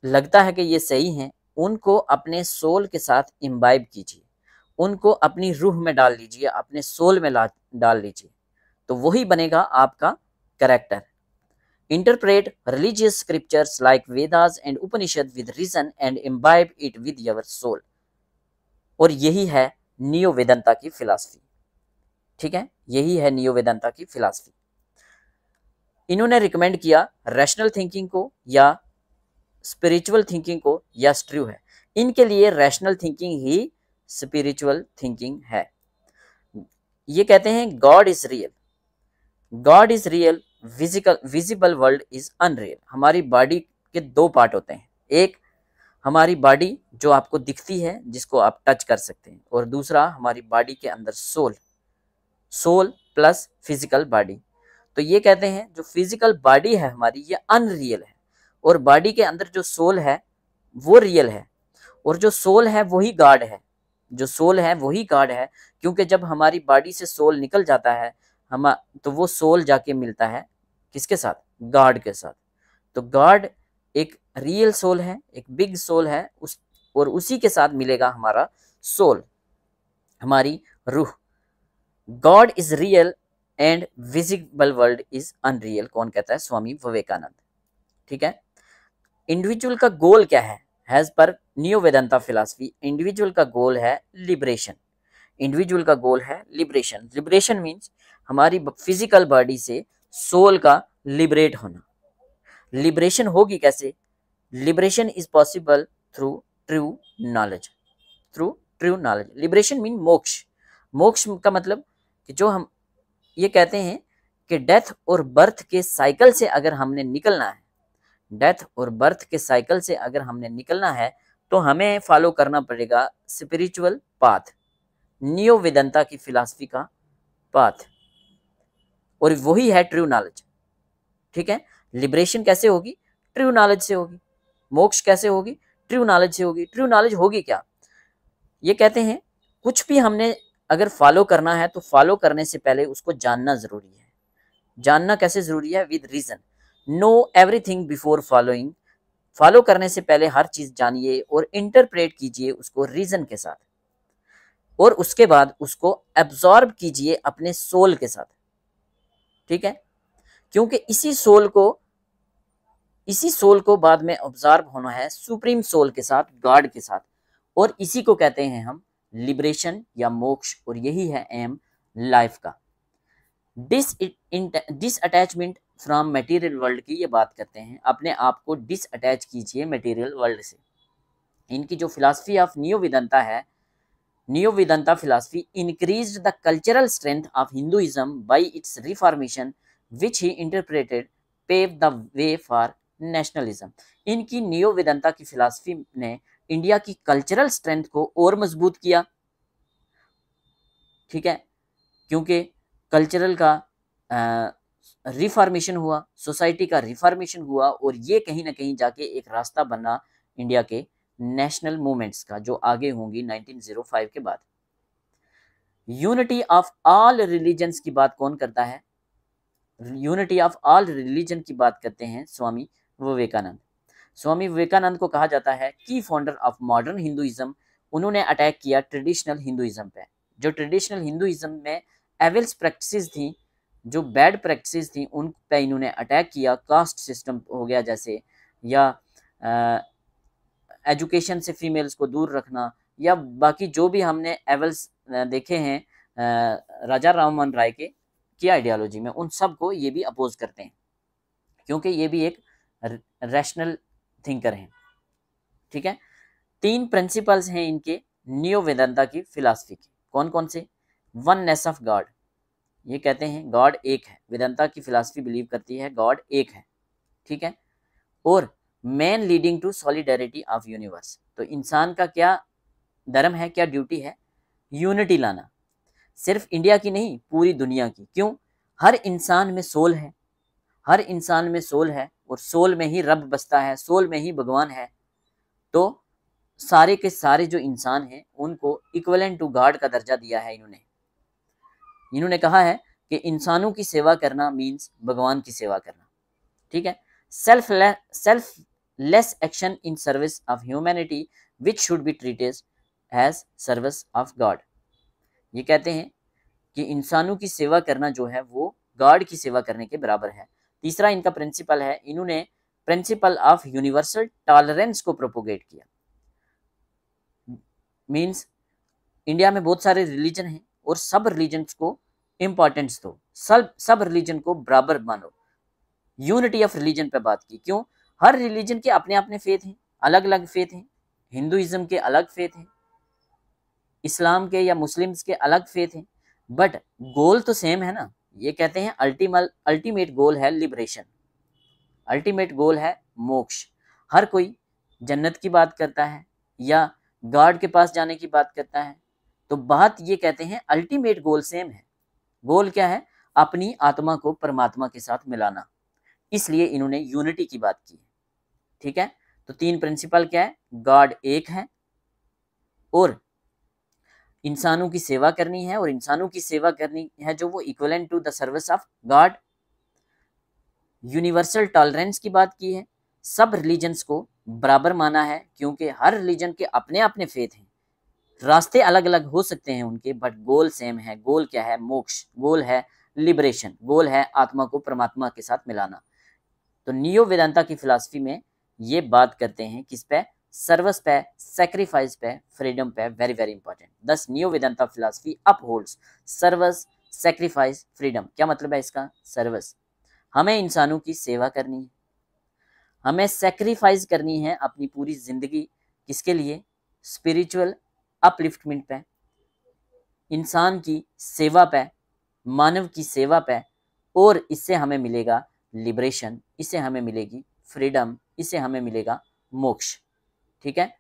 S1: लगता है कि ये सही हैं, उनको अपने सोल के साथ इम्बाइब कीजिए, उनको अपनी रूह में डाल लीजिए, अपने सोल में डाल लीजिए, तो वही बनेगा आपका character. Interpret religious scriptures like Vedas and Upanishad with reason and imbibe it with your soul. और यही है नियो वेदांता की फिलॉसफी। ठीक है, यही है नियो वेदांता की फिलॉसफी। इन्होंने रिकमेंड किया रैशनल थिंकिंग को या स्पिरिचुअल थिंकिंग को, यस ट्रू है। इनके लिए रैशनल थिंकिंग ही स्पिरिचुअल थिंकिंग है। ये कहते हैं God is real, God is real, visible world is unreal. हमारी बॉडी के दो पार्ट होते हैं, एक हमारी बॉडी जो आपको दिखती है, जिसको आप टच कर सकते हैं, और दूसरा हमारी बॉडी के अंदर soul, soul plus physical body. तो ये कहते हैं जो फिजिकल बॉडी है हमारी, ये अनरियल है, और बॉडी के अंदर जो सोल है वो रियल है, और जो सोल है वही गॉड है, जो सोल है वही गॉड है। क्योंकि जब हमारी बॉडी से सोल निकल जाता है हम, तो वो सोल जाके मिलता है किसके साथ? गॉड के साथ। तो गॉड एक रियल सोल है, एक बिग सोल है, और उसी के साथ मिलेगा हमारा सोल, हमारी रूह। God is real and visible world is unreal, कौन कहता है? स्वामी विवेकानंद। ठीक है, इंडिविजुअल का गोल क्या है? हैज पर नियो वेदांता फिलॉसफी, इंडिविजुअल का गोल है लिबरेशन। इंडिविजुअल का गोल है लिबरेशन। लिबरेशन मीन्स हमारी फिजिकल बॉडी से सोल का लिबरेट होना। लिबरेशन होगी कैसे? Liberation is possible through true knowledge, through true knowledge. Liberation mean मोक्ष। मोक्ष का मतलब कि जो हम ये कहते हैं कि डेथ और बर्थ के साइकिल से अगर हमने निकलना है, डेथ और बर्थ के साइकिल से अगर हमने निकलना है, तो हमें फॉलो करना पड़ेगा स्पिरिचुअल पाथ, नियो वेदांता की फिलॉसफी का पाथ, और वही है ट्रू नॉलेज। ठीक है, लिबरेशन कैसे होगी? ट्रू नॉलेज से होगी। मोक्ष कैसे होगी? ट्रू नॉलेज से होगी। ट्रू नॉलेज होगी क्या? ये कहते हैं कुछ भी हमने अगर फॉलो करना है तो फॉलो करने से पहले उसको जानना जरूरी है। जानना कैसे जरूरी है? With reason. Know everything before following. Follow करने से पहले हर चीज जानिए और इंटरप्रेट कीजिए उसको रीजन के साथ, और उसके बाद उसको एब्जॉर्ब कीजिए अपने सोल के साथ। ठीक है, क्योंकि इसी सोल को बाद में ऑब्जर्व होना है सुप्रीम सोल के साथ, गॉड के साथ, और इसी को कहते हैं हम लिबरेशन या मोक्ष, और यही है एम लाइफ का। डिसअटैचमेंट फ्रॉम मटेरियल वर्ल्ड की ये बात करते हैं। अपने आप को डिसअटैच कीजिए मटेरियल वर्ल्ड से। इनकी जो फिलॉसफी ऑफ नियो वेदांता है, neo Vedanta philosophy increased the cultural strength of Hinduism by its reformation which he interpreted pave the way for nationalism. इनकी नियो वेदांता की फिलॉसफी ने इंडिया की कल्चरल स्ट्रेंथ को और मजबूत किया। ठीक है, क्योंकि कल्चरल का रिफॉर्मेशन हुआ, सोसाइटी का रिफॉर्मेशन हुआ, और ये कहीं ना कहीं जाके एक रास्ता बना इंडिया के नेशनल मूवमेंट्स का जो आगे होंगी 1905 के बाद। यूनिटी ऑफ ऑल रिलीजन्स की बात कौन करता है? यूनिटी ऑफ ऑल रिलीजन की बात करते हैं स्वामी विवेकानंद। स्वामी विवेकानंद को कहा जाता है की फाउंडर ऑफ मॉडर्न हिंदुइज्म। उन्होंने अटैक किया ट्रेडिशनल हिंदुइज्म पे। जो ट्रेडिशनल हिंदुइज्म में एविल्स प्रैक्टिसेस थी, जो बैड प्रैक्टिसेस थी, उन पे इन्होंने अटैक किया। कास्ट सिस्टम हो गया जैसे, या एजुकेशन से फीमेल्स को दूर रखना, या बाकी जो भी हमने एविल्स देखे हैं राजा राममोहन राय के की आइडियोलॉजी में, उन सब को ये भी अपोज करते हैं, क्योंकि ये भी एक रैशनल थिंकर हैं। ठीक है, 3 प्रिंसिपल्स हैं इनके नियो वेदांता की फिलॉसफी के। कौन कौन से? वननेस ऑफ गॉड, ये कहते हैं गॉड एक है। वेदांता की फिलॉसफी बिलीव करती है गॉड एक है। ठीक है, और man leading to solidarity of universe. तो इंसान का क्या धर्म है, क्या ड्यूटी है? यूनिटी लाना, सिर्फ इंडिया की नहीं, पूरी दुनिया की। क्यों? हर इंसान में सोल है, हर इंसान में सोल है, और सोल में ही रब बसता है, सोल में ही भगवान है। तो सारे के सारे जो इंसान हैं उनको इक्विवेलेंट टू गॉड का दर्जा दिया है इन्होंने कहा है कि इंसानों की सेवा करना मीन्स भगवान की सेवा करना। ठीक है, selfless action in service of humanity which should be treated as service of God. ये कहते हैं कि इंसानों की सेवा करना जो है वो गॉड की सेवा करने के बराबर है। तीसरा इनका प्रिंसिपल है, इन्होंने प्रिंसिपल ऑफ यूनिवर्सल टॉलरेंस को प्रोपोगेट किया। मीन्स इंडिया में बहुत सारे रिलीजन हैं और सब रिलीजन्स को इम्पोर्टेंस दो, सब रिलीजन को बराबर मानो। यूनिटी ऑफ रिलीजन पे बात की। क्यों? हर रिलीजन के अपने अपने फेथ हैं, अलग अलग फेथ हैं। हिंदुइज्म के अलग फेथ हैं, इस्लाम के या मुस्लिम्स के अलग फेथ हैं, बट गोल तो सेम है ना। ये कहते हैं अल्टीमेट गोल है लिबरेशन, अल्टीमेट गोल है मोक्ष। हर कोई जन्नत की बात करता है या गॉड के पास जाने की बात करता है, तो बात ये कहते हैं अल्टीमेट गोल सेम है। गोल क्या है? अपनी आत्मा को परमात्मा के साथ मिलाना। इसलिए इन्होंने यूनिटी की बात की। ठीक है, तो 3 प्रिंसिपल क्या है? गॉड एक है, और इंसानों की सेवा करनी है, और इंसानों की सेवा करनी है जो वो equivalent to the service of God. Universal tolerance की बात की है, सब रिलीजन्स को बराबर माना है, क्योंकि हर रिलीजन के अपने अपने फेथ हैं। रास्ते अलग अलग हो सकते हैं उनके, बट गोल सेम है। गोल क्या है? मोक्ष। गोल है लिबरेशन। गोल है आत्मा को परमात्मा के साथ मिलाना। तो नियो वेदांता की फिलॉसफी में ये बात करते हैं किस पे? सर्विस पे, सैक्रिफाइस पे, फ्रीडम पे। Very very important. This neo Vedanta philosophy upholds service, sacrifice, freedom. क्या मतलब है इसका? सर्विस, हमें इंसानों की सेवा करनी है, हमें सैक्रिफाइस करनी है अपनी पूरी जिंदगी। किसके लिए? स्पिरिचुअल अपलिफ्टमेंट पे, इंसान की सेवा पे, मानव की सेवा पे, और इससे हमें मिलेगा लिबरेशन, इससे हमें मिलेगी फ्रीडम, इससे हमें मिलेगा मोक्ष। ठीक है,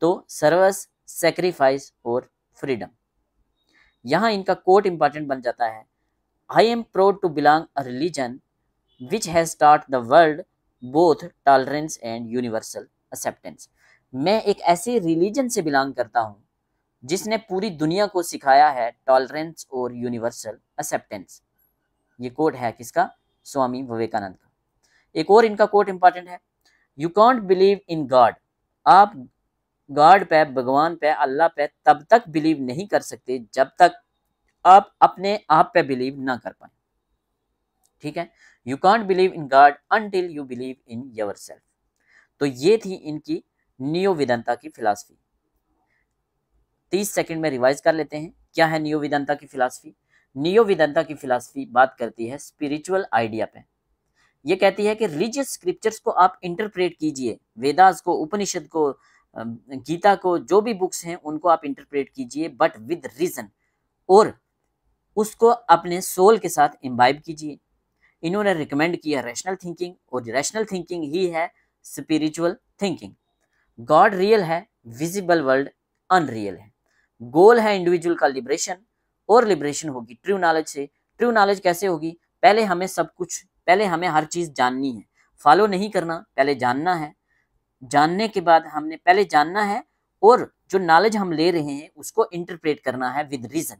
S1: तो सर्विस, सैक्रिफाइस और फ्रीडम। यहां इनका कोट इंपॉर्टेंट बन जाता है, I am proud to belong a religion which has taught the world both tolerance and universal acceptance. मैं एक ऐसे रिलीजन से बिलोंग करता हूं जिसने पूरी दुनिया को सिखाया है टॉलरेंस और यूनिवर्सल एक्सेप्टेंस। ये कोट है किसका? स्वामी विवेकानंद का। एक और इनका कोट इंपॉर्टेंट है, you can't believe in God. आप गॉड पे, भगवान पे, अल्लाह पे तब तक बिलीव नहीं कर सकते जब तक आप अपने आप पे बिलीव ना कर पाए। ठीक है, you can't believe in God until you believe in yourself. तो ये थी इनकी नियो वेदांता की फिलॉसफी। 30 सेकंड में रिवाइज कर लेते हैं क्या है नियो वेदांता की फिलॉसफी। नियो वेदांता की फिलॉसफी बात करती है स्पिरिचुअल आइडिया पे। ये कहती है कि रिलीजियस स्क्रिप्चर्स को आप इंटरप्रेट कीजिए, वेदास को, उपनिषद को, गीता को, जो भी बुक्स हैं उनको आप इंटरप्रेट कीजिए, बट विद रीजन, और उसको अपने सोल के साथ इम्बाइब कीजिए। इन्होंने रिकमेंड किया रैशनल थिंकिंग, और रैशनल थिंकिंग ही है स्पिरिचुअल थिंकिंग। गॉड रियल है, विजिबल वर्ल्ड अनरियल है। गोल है इंडिविजुअल का लिबरेशन, और लिबरेशन होगी ट्रू नॉलेज से। ट्रू नॉलेज कैसे होगी? पहले हमें हर चीज जाननी है, फॉलो नहीं करना, पहले जानना है। जानने के बाद हमने पहले जानना है और जो नॉलेज हम ले रहे हैं उसको इंटरप्रेट करना है विद रीजन,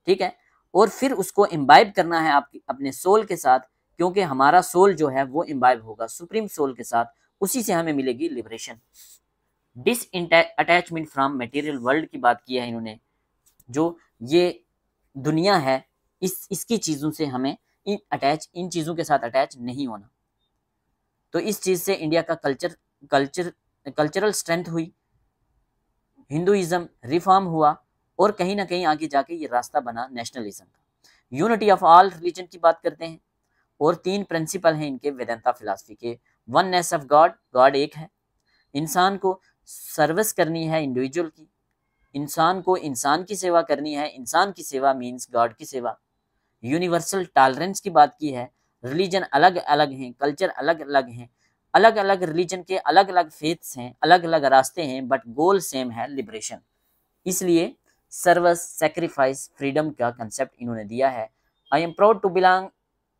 S1: ठीक है, और फिर उसको इम्बाइब करना है आपकी अपने सोल के साथ, क्योंकि हमारा सोल जो है वो इम्बाइब होगा सुप्रीम सोल के साथ, उसी से हमें मिलेगी liberation. Dis attachment from material world की बात की है इन्होंने, जो ये दुनिया है इसकी चीज़ों से हमें इन चीज़ों के साथ अटैच नहीं होना। तो इस चीज़ से इंडिया का कल्चरल स्ट्रेंथ हुई, हिंदुइज्म रिफॉर्म हुआ और कहीं ना कहीं आगे जाके ये रास्ता बना नेशनलिज्म का। यूनिटी ऑफ ऑल रिलीजन की बात करते हैं और 3 प्रिंसिपल हैं इनके वेदांता फिलॉसफी के। वननेस ऑफ गॉड, गॉड एक है, इंसान को सर्विस करनी है इंडिविजुअल की, इंसान को इंसान की सेवा करनी है, इंसान की सेवा मीन्स गॉड की सेवा। यूनिवर्सल टॉलरेंस की बात की है, रिलीजन अलग अलग हैं, कल्चर अलग अलग हैं, अलग अलग रिलीजन के अलग अलग फेथ्स हैं, अलग अलग रास्ते हैं, बट गोल सेम है, लिबरेशन। इसलिए सर्विस, सैक्रिफाइस, फ्रीडम का कंसेप्ट इन्होंने दिया है। I am proud to belong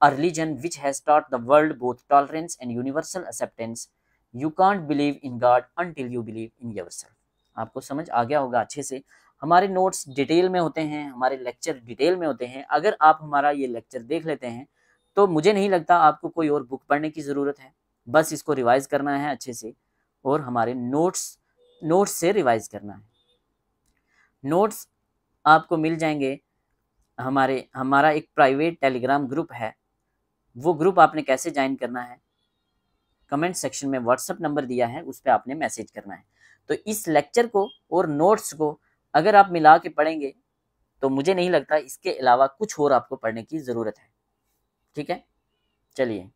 S1: a religion which has taught the world both tolerance and universal acceptance. You can't believe in God until you believe in yourself. आपको समझ आ गया होगा अच्छे से। हमारे नोट्स डिटेल में होते हैं, हमारे लेक्चर डिटेल में होते हैं। अगर आप हमारा ये लेक्चर देख लेते हैं तो मुझे नहीं लगता आपको कोई और बुक पढ़ने की ज़रूरत है, बस इसको रिवाइज करना है अच्छे से और हमारे नोट्स से रिवाइज करना है। नोट्स आपको मिल जाएंगे, हमारा एक प्राइवेट टेलीग्राम ग्रुप है, वो ग्रुप आपने कैसे ज्वाइन करना है, कमेंट सेक्शन में व्हाट्सएप नंबर दिया है, उस पर आपने मैसेज करना है। तो इस लेक्चर को और नोट्स को अगर आप मिला के पढ़ेंगे तो मुझे नहीं लगता इसके अलावा कुछ और आपको पढ़ने की ज़रूरत है, ठीक है। चलिए,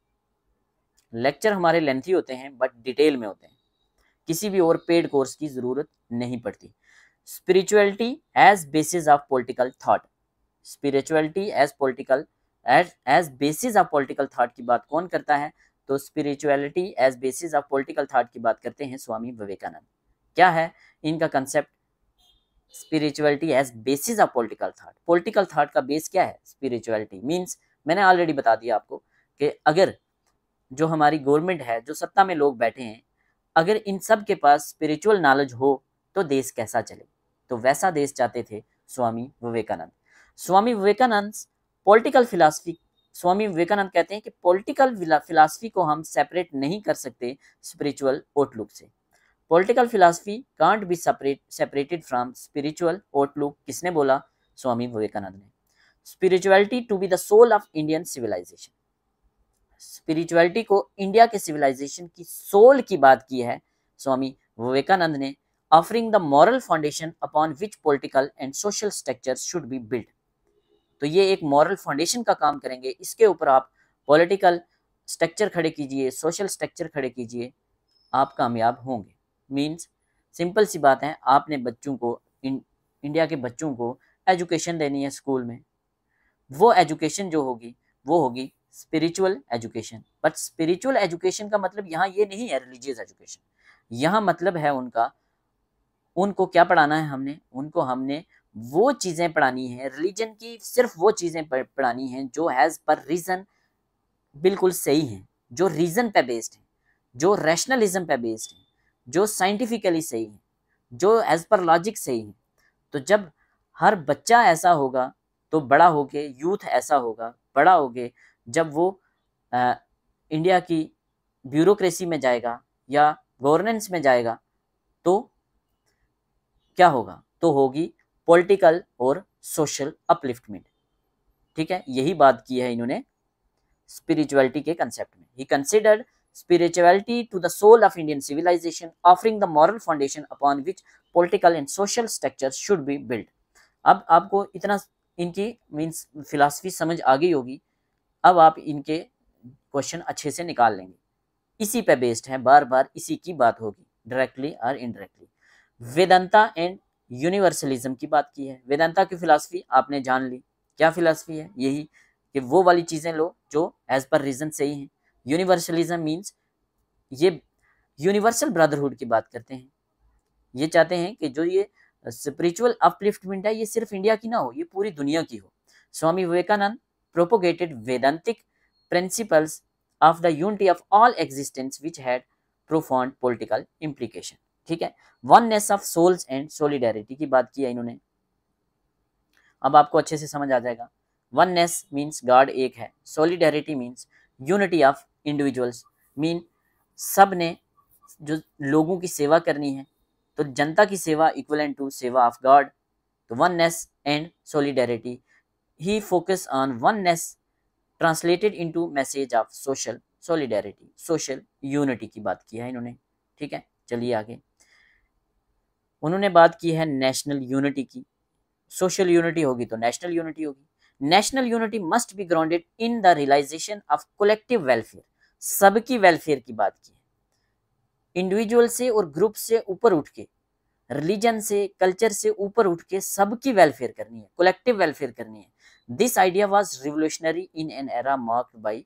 S1: लेक्चर हमारे लेंथी होते हैं बट डिटेल में होते हैं, किसी भी और पेड कोर्स की ज़रूरत नहीं पड़ती। Spirituality as basis of political thought, spirituality as political as basis of political thought की बात कौन करता है? तो spirituality as basis of political thought की बात करते हैं स्वामी विवेकानंद। क्या है इनका concept? Spirituality as basis of political thought. Political thought का बेस क्या है? स्पिरिचुअलिटी मीन्स, मैंने ऑलरेडी बता दिया आपको कि अगर जो हमारी गवर्नमेंट है, जो सत्ता में लोग बैठे हैं, अगर इन सब के पास स्पिरिचुअल नॉलेज हो तो देश कैसा चले, तो वैसा देश चाहते थे स्वामी विवेकानंद। स्वामी विवेकानंद पॉलिटिकल फिलॉसफी, स्वामी विवेकानंद कहते हैं कि पॉलिटिकल फिलॉसफी को हम सेपरेट नहीं कर सकते स्पिरिचुअल आउटलुक से। Political philosophy can't be separated from spiritual outlook. किसने बोला? स्वामी विवेकानंद ने। Spirituality to be the soul of Indian civilization, spirituality को इंडिया के सिविलाइजेशन की सोल की बात की है स्वामी विवेकानंद ने। Offering the moral foundation upon which political and social structure should be build. तो ये एक मॉरल फाउंडेशन का काम करेंगे, इसके ऊपर आप पॉलिटिकल स्ट्रक्चर खड़े कीजिए, सोशल स्ट्रक्चर खड़े कीजिए, आप कामयाब होंगे। मीन्स सिंपल सी बात है, आपने बच्चों को इंडिया के बच्चों को एजुकेशन देनी है स्कूल में, वो एजुकेशन जो होगी वो होगी spiritual education. But spiritual education का मतलब यहाँ ये नहीं है रिलीजियस एजुकेशन, यहाँ मतलब है उनको क्या पढ़ाना है? हमने वो चीज़ें पढ़ानी है रिलीजन की, सिर्फ वो चीज़ें पढ़ानी हैं जो हैज़ पर रीज़न बिल्कुल सही हैं, जो रीज़न पे बेस्ड हैं, जो रैशनलिज्म पे बेस्ड हैं, जो साइंटिफिकली सही हैं, जो एज पर लॉजिक सही हैं। तो जब हर बच्चा ऐसा होगा तो बड़ा होके यूथ ऐसा होगा, बड़ा होके जब वो इंडिया की ब्यूरोक्रेसी में जाएगा या गवर्नेंस में जाएगा तो क्या होगा? तो होगी पॉलिटिकल और सोशल अपलिफ्टमेंट, ठीक है। यही बात की है इन्होंने स्पिरिचुअलिटी के कंसेप्ट में। He considered spirituality to the soul of Indian civilization, offering the moral foundation upon which political and social structures should be built. अब आपको इतना इनकी मीन्स फिलॉसफी समझ आ गई होगी, अब आप इनके क्वेश्चन अच्छे से निकाल लेंगे। इसी पे बेस्ड है, बार बार इसी की बात होगी, डायरेक्टली और इनडायरेक्टली। वेदांता एंड यूनिवर्सलिज्म की बात की है। वेदांता की फिलॉसफी आपने जान ली, क्या फिलॉसफी है? यही कि वो वाली चीज़ें लो जो एज पर रीजन सही हैं। यूनिवर्सलिज्म मीन्स ये यूनिवर्सल ब्रदरहुड की बात करते हैं, ये चाहते हैं कि जो ये स्पिरिचुअल अपलिफ्टमेंट है ये सिर्फ इंडिया की ना हो, ये पूरी दुनिया की हो। Swami Vivekananda propagated Vedantic principles of the unity of all existence which had profound political implication. ठीक है, oneness of souls and solidarity की बात की है इन्होंने। अब आपको अच्छे से समझ आ जाएगा। वननेस मीन्स गॉड एक है, solidarity means unity of individuals, mean सब ने जो लोगों की सेवा करनी है, तो जनता की सेवा इक्वलेंट टू सेवा ऑफ गॉड। तो oneness and solidarity, he focus on oneness translated into message of social solidarity, social unity की बात की है इन्होंने। ठीक है, चलिए आगे। उन्होंने बात की है नेशनल यूनिटी की। सोशल यूनिटी होगी तो नेशनल यूनिटी होगी। National unity must be grounded in the realization of collective welfare, सबकी वेलफेयर की बात की है। इंडिविजुअल से और ग्रुप से ऊपर उठ के, रिलीजन से, कल्चर से ऊपर उठ के सबकी वेलफेयर करनी है, कलेक्टिव वेलफेयर करनी है। This idea was revolutionary in an era marked by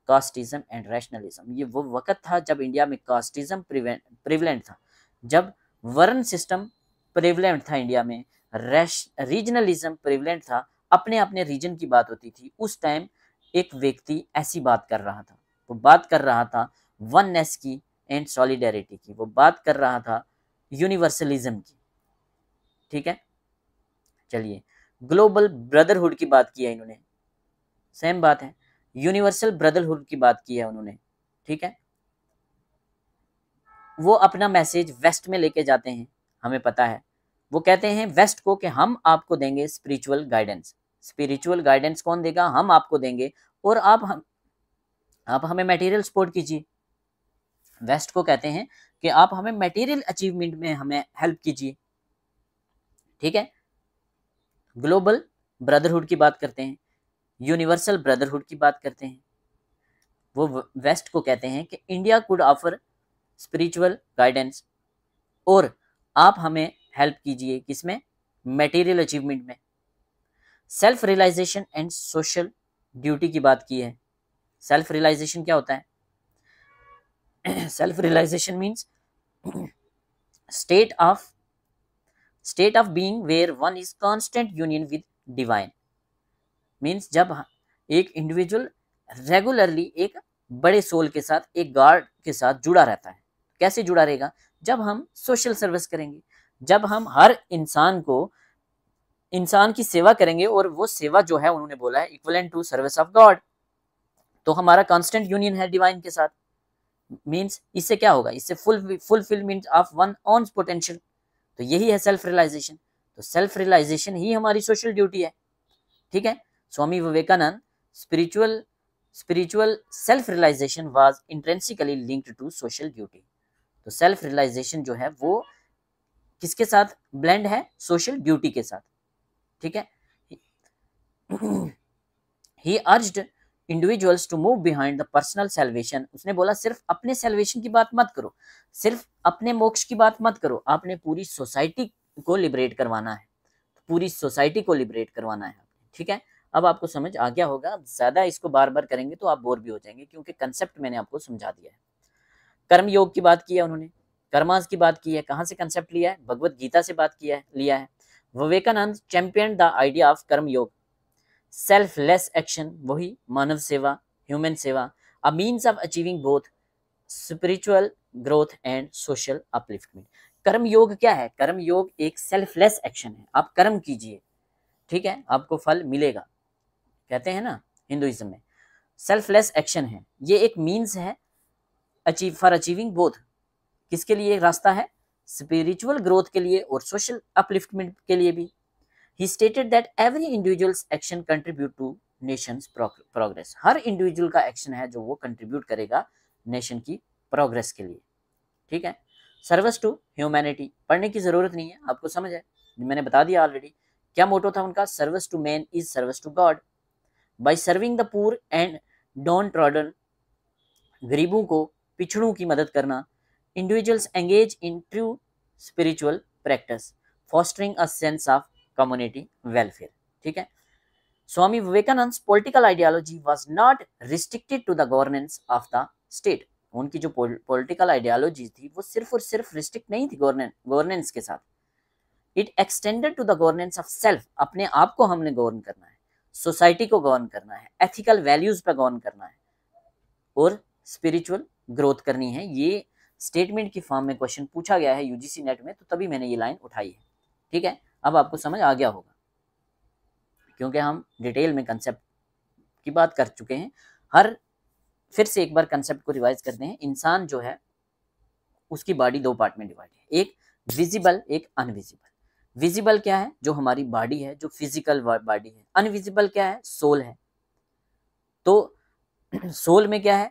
S1: casteism and rationalism. ये वो वक्त था जब इंडिया में कास्टिज्म प्रिवेलेंट था, जब वर्ण सिस्टम प्रिवेलेंट था इंडिया में, रीजनलिज्म प्रिवेलेंट था, अपने अपने रीजन की बात होती थी। उस टाइम एक व्यक्ति ऐसी बात कर रहा था, वो बात कर रहा था वननेस की एंड सॉलिडेरिटी की, वो बात कर रहा था यूनिवर्सलिज्म की। ठीक है, चलिए ग्लोबल ब्रदरहुड की बात की है इन्होंने, सेम बात है, यूनिवर्सल ब्रदरहुड की बात की है उन्होंने। ठीक है, वो अपना मैसेज वेस्ट में लेके जाते हैं, हमें पता है। वो कहते हैं वेस्ट को कि हम आपको देंगे स्पिरिचुअल गाइडेंस। स्पिरिचुअल गाइडेंस कौन देगा? हम आपको देंगे, और आप हमें मटेरियल सपोर्ट कीजिए। वेस्ट को कहते हैं कि आप हमें मटेरियल अचीवमेंट में हमें हेल्प कीजिए। ठीक है, ग्लोबल ब्रदरहुड की बात करते हैं, यूनिवर्सल ब्रदरहुड की बात करते हैं। वो वेस्ट को कहते हैं कि India could offer spiritual guidance, और आप हमें हेल्प कीजिए किसमें? मटेरियल अचीवमेंट में। Self realization and social duty की बात की है। सेल्फ रियलाइजेशन क्या होता है? Self realization means state of being where one is constant union with divine. Means जब एक इंडिविजुअल रेगुलरली एक बड़े सोल के साथ, एक गॉड के साथ जुड़ा रहता है। कैसे जुड़ा रहेगा? जब हम सोशल सर्विस करेंगे, जब हम हर इंसान की सेवा करेंगे, और वो सेवा जो है उन्होंने बोला है equivalent to service of God, तो हमारा कांस्टेंट यूनियन है डिवाइन के साथ। मीन्स इससे क्या होगा? इससे fulfilment of one own potential. तो यही है सेल्फ रियलाइजेशन। तो सेल्फ रियलाइजेशन ही हमारी सोशल ड्यूटी है। ठीक है, Swami Vivekananda spiritual self realisation was intrinsically linked to social duty. तो सेल्फ रियलाइजेशन जो है वो किसके साथ ब्लेंड है? सोशल ड्यूटी के साथ। ठीक है, he urged individuals to move behind the personal salvation. उसने बोला सिर्फ अपने सैल्वेशन की बात मत करो, सिर्फ अपने मोक्ष की बात मत करो, आपने पूरी सोसाइटी को लिबरेट करवाना है, पूरी सोसाइटी को लिबरेट करवाना है। ठीक है, अब आपको समझ आ गया होगा। ज्यादा इसको बार बार करेंगे तो आप बोर भी हो जाएंगे, क्योंकि कंसेप्ट मैंने आपको समझा दिया है। कर्म योग की बात की है उन्होंने, कर्मास की बात की है। कहाँ से कंसेप्ट लिया है? भगवत गीता से बात लिया है। Vivekananda champion the idea of karma yoga, selfless action, वही मानव सेवा, human seva, a means of achieving both spiritual growth and social upliftment. Karma yoga क्या है? कर्म योग एक सेल्फलेस एक्शन है। आप कर्म कीजिए, ठीक है, आपको फल मिलेगा, कहते हैं ना हिंदुइज्म में। सेल्फलेस एक्शन है, ये एक मीन्स है फॉर अचीविंग बोथ। किसके लिए रास्ता है? स्पिरिचुअल ग्रोथ के लिए और सोशल अपलिफ्टमेंट के लिए भी। He stated that every individual's action contribute to nation's progress. Her individual का एक्शन है जो वो कंट्रीब्यूट करेगा नेशन की प्रोग्रेस के लिए। ठीक है, सर्विस टू ह्यूमैनिटी, पढ़ने की जरूरत नहीं है, आपको समझ है, मैंने बता दिया ऑलरेडी। क्या मोटो था उनका? Service to man is service to God. By serving the poor and downtrodden, गरीबों को, पिछड़ों की मदद करना, individuals engage in true spiritual practice, fostering a sense of community welfare. ठीक है, Swami Vivekananda political ideology was not restricted to the governance of the state. उनकी जो पॉलिटिकल आइडियोलॉजी थी वो सिर्फ और सिर्फ रिस्ट्रिक्ट नहीं थी गवर्नेंस के साथ। It extended to the governance of self, अपने आप को हमने गवर्न करना है, सोसाइटी को गवर्न करना है, एथिकल वैल्यूज पर गवर्न करना है, और स्पिरिचुअल ग्रोथ करनी है। ये स्टेटमेंट की फॉर्म में क्वेश्चन पूछा गया है यूजीसी नेट में, तो तभी मैंने ये लाइन उठाई है। ठीक है, अब आपको समझ आ गया होगा, क्योंकि हम डिटेल में कंसेप्ट की बात कर चुके हैं। फिर से एक बार कंसेप्ट को रिवाइज करते हैं। इंसान जो है उसकी बॉडी दो पार्ट में डिवाइड है, एक विजिबल, एक अनविजिबल। विजिबल क्या है? जो हमारी बॉडी है, जो फिजिकल बॉडी है। अनविजिबल क्या है? सोल है। तो सोल में क्या है?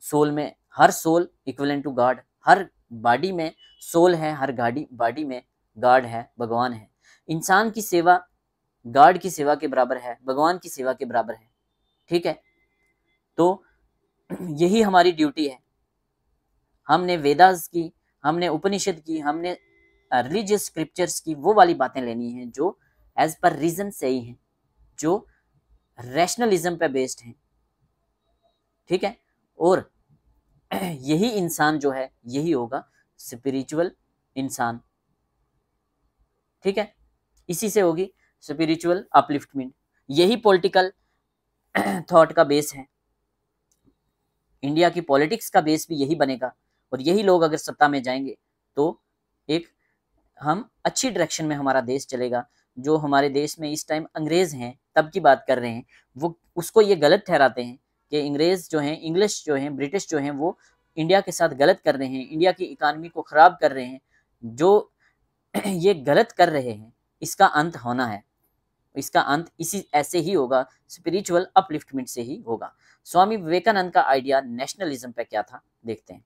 S1: सोल में हर सोल इक्विवेलेंट टू गॉड, हर बॉडी में सोल है, हर बॉडी में गॉड है, भगवान है। इंसान की सेवा गॉड की सेवा के बराबर है, भगवान की सेवा के बराबर है। ठीक है, तो यही हमारी ड्यूटी है। हमने वेदास की, हमने उपनिषद की, हमने रिलीजियस स्क्रिप्चर्स की वो वाली बातें लेनी है जो एज पर रीजन सही है, जो रैशनलिज्म पे बेस्ड है। ठीक है, और यही इंसान जो है यही होगा स्पिरिचुअल इंसान। ठीक है, इसी से होगी स्पिरिचुअल अपलिफ्टमेंट। यही पॉलिटिकल थॉट का बेस है। इंडिया की पॉलिटिक्स का बेस भी यही बनेगा, और यही लोग अगर सत्ता में जाएंगे तो एक हम अच्छी डायरेक्शन में हमारा देश चलेगा। जो हमारे देश में इस टाइम अंग्रेज हैं, तब की बात कर रहे हैं, वो उसको ये गलत ठहराते हैं कि अंग्रेज जो हैं, इंग्लिश जो हैं, ब्रिटिश जो हैं, वो इंडिया के साथ गलत कर रहे हैं, इंडिया की इकानमी को खराब कर रहे हैं। जो ये गलत कर रहे हैं, इसका अंत होना है। इसका अंत इसी ऐसे ही होगा, स्पिरिचुअल अपलिफ्टमेंट से ही होगा। स्वामी विवेकानंद का आइडिया नेशनलिज्म पे क्या था, देखते हैं।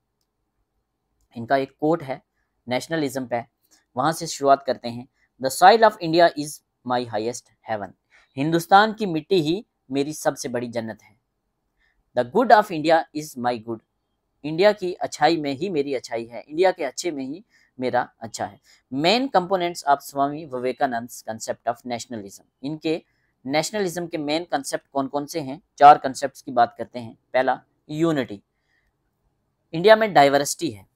S1: इनका एक कोट है नेशनलिज्म पे, वहां से शुरुआत करते हैं। The soil of India is my highest heaven. Hindustan की मिट्टी ही मेरी सबसे बड़ी जन्नत है। The good of India is my good. India की अच्छाई में ही मेरी अच्छाई है, इंडिया के अच्छे में ही मेरा अच्छा है। Main components of Swami Vivekananda concept of nationalism. इनके नेशनलिज्म के मेन कंसेप्ट कौन कौन से हैं? 4 कंसेप्ट्स की बात करते हैं। पहला, यूनिटी। इंडिया में डाइवर्सिटी है,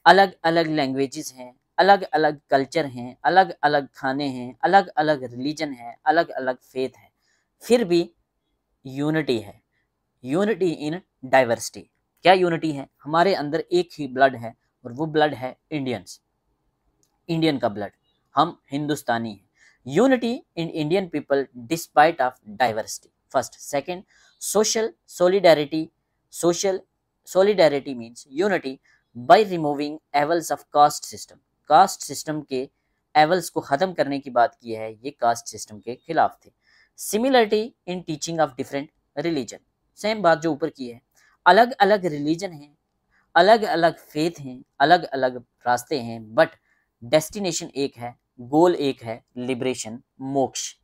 S1: अलग अलग लैंग्वेजेस हैं, अलग अलग कल्चर हैं, अलग अलग खाने हैं, अलग अलग रिलीजन है, अलग अलग फेथ है, फिर भी यूनिटी है। Unity in diversity. क्या यूनिटी है? हमारे अंदर एक ही ब्लड है, और वो ब्लड है इंडियंस, इंडियन का ब्लड, हम हिंदुस्तानी हैं। Unity in Indian people despite of diversity, first. Second, social solidarity. Social solidarity means unity by removing evils of caste system. Caste system के एवल्स को खत्म करने की बात की है, ये कास्ट सिस्टम के खिलाफ थे। Similarity in teaching of different religion, same बात जो ऊपर की है। अलग अलग रिलीजन हैं, अलग अलग फेथ हैं, अलग अलग रास्ते हैं, बट डेस्टिनेशन एक है, गोल एक है, लिबरेशन, मोक्ष।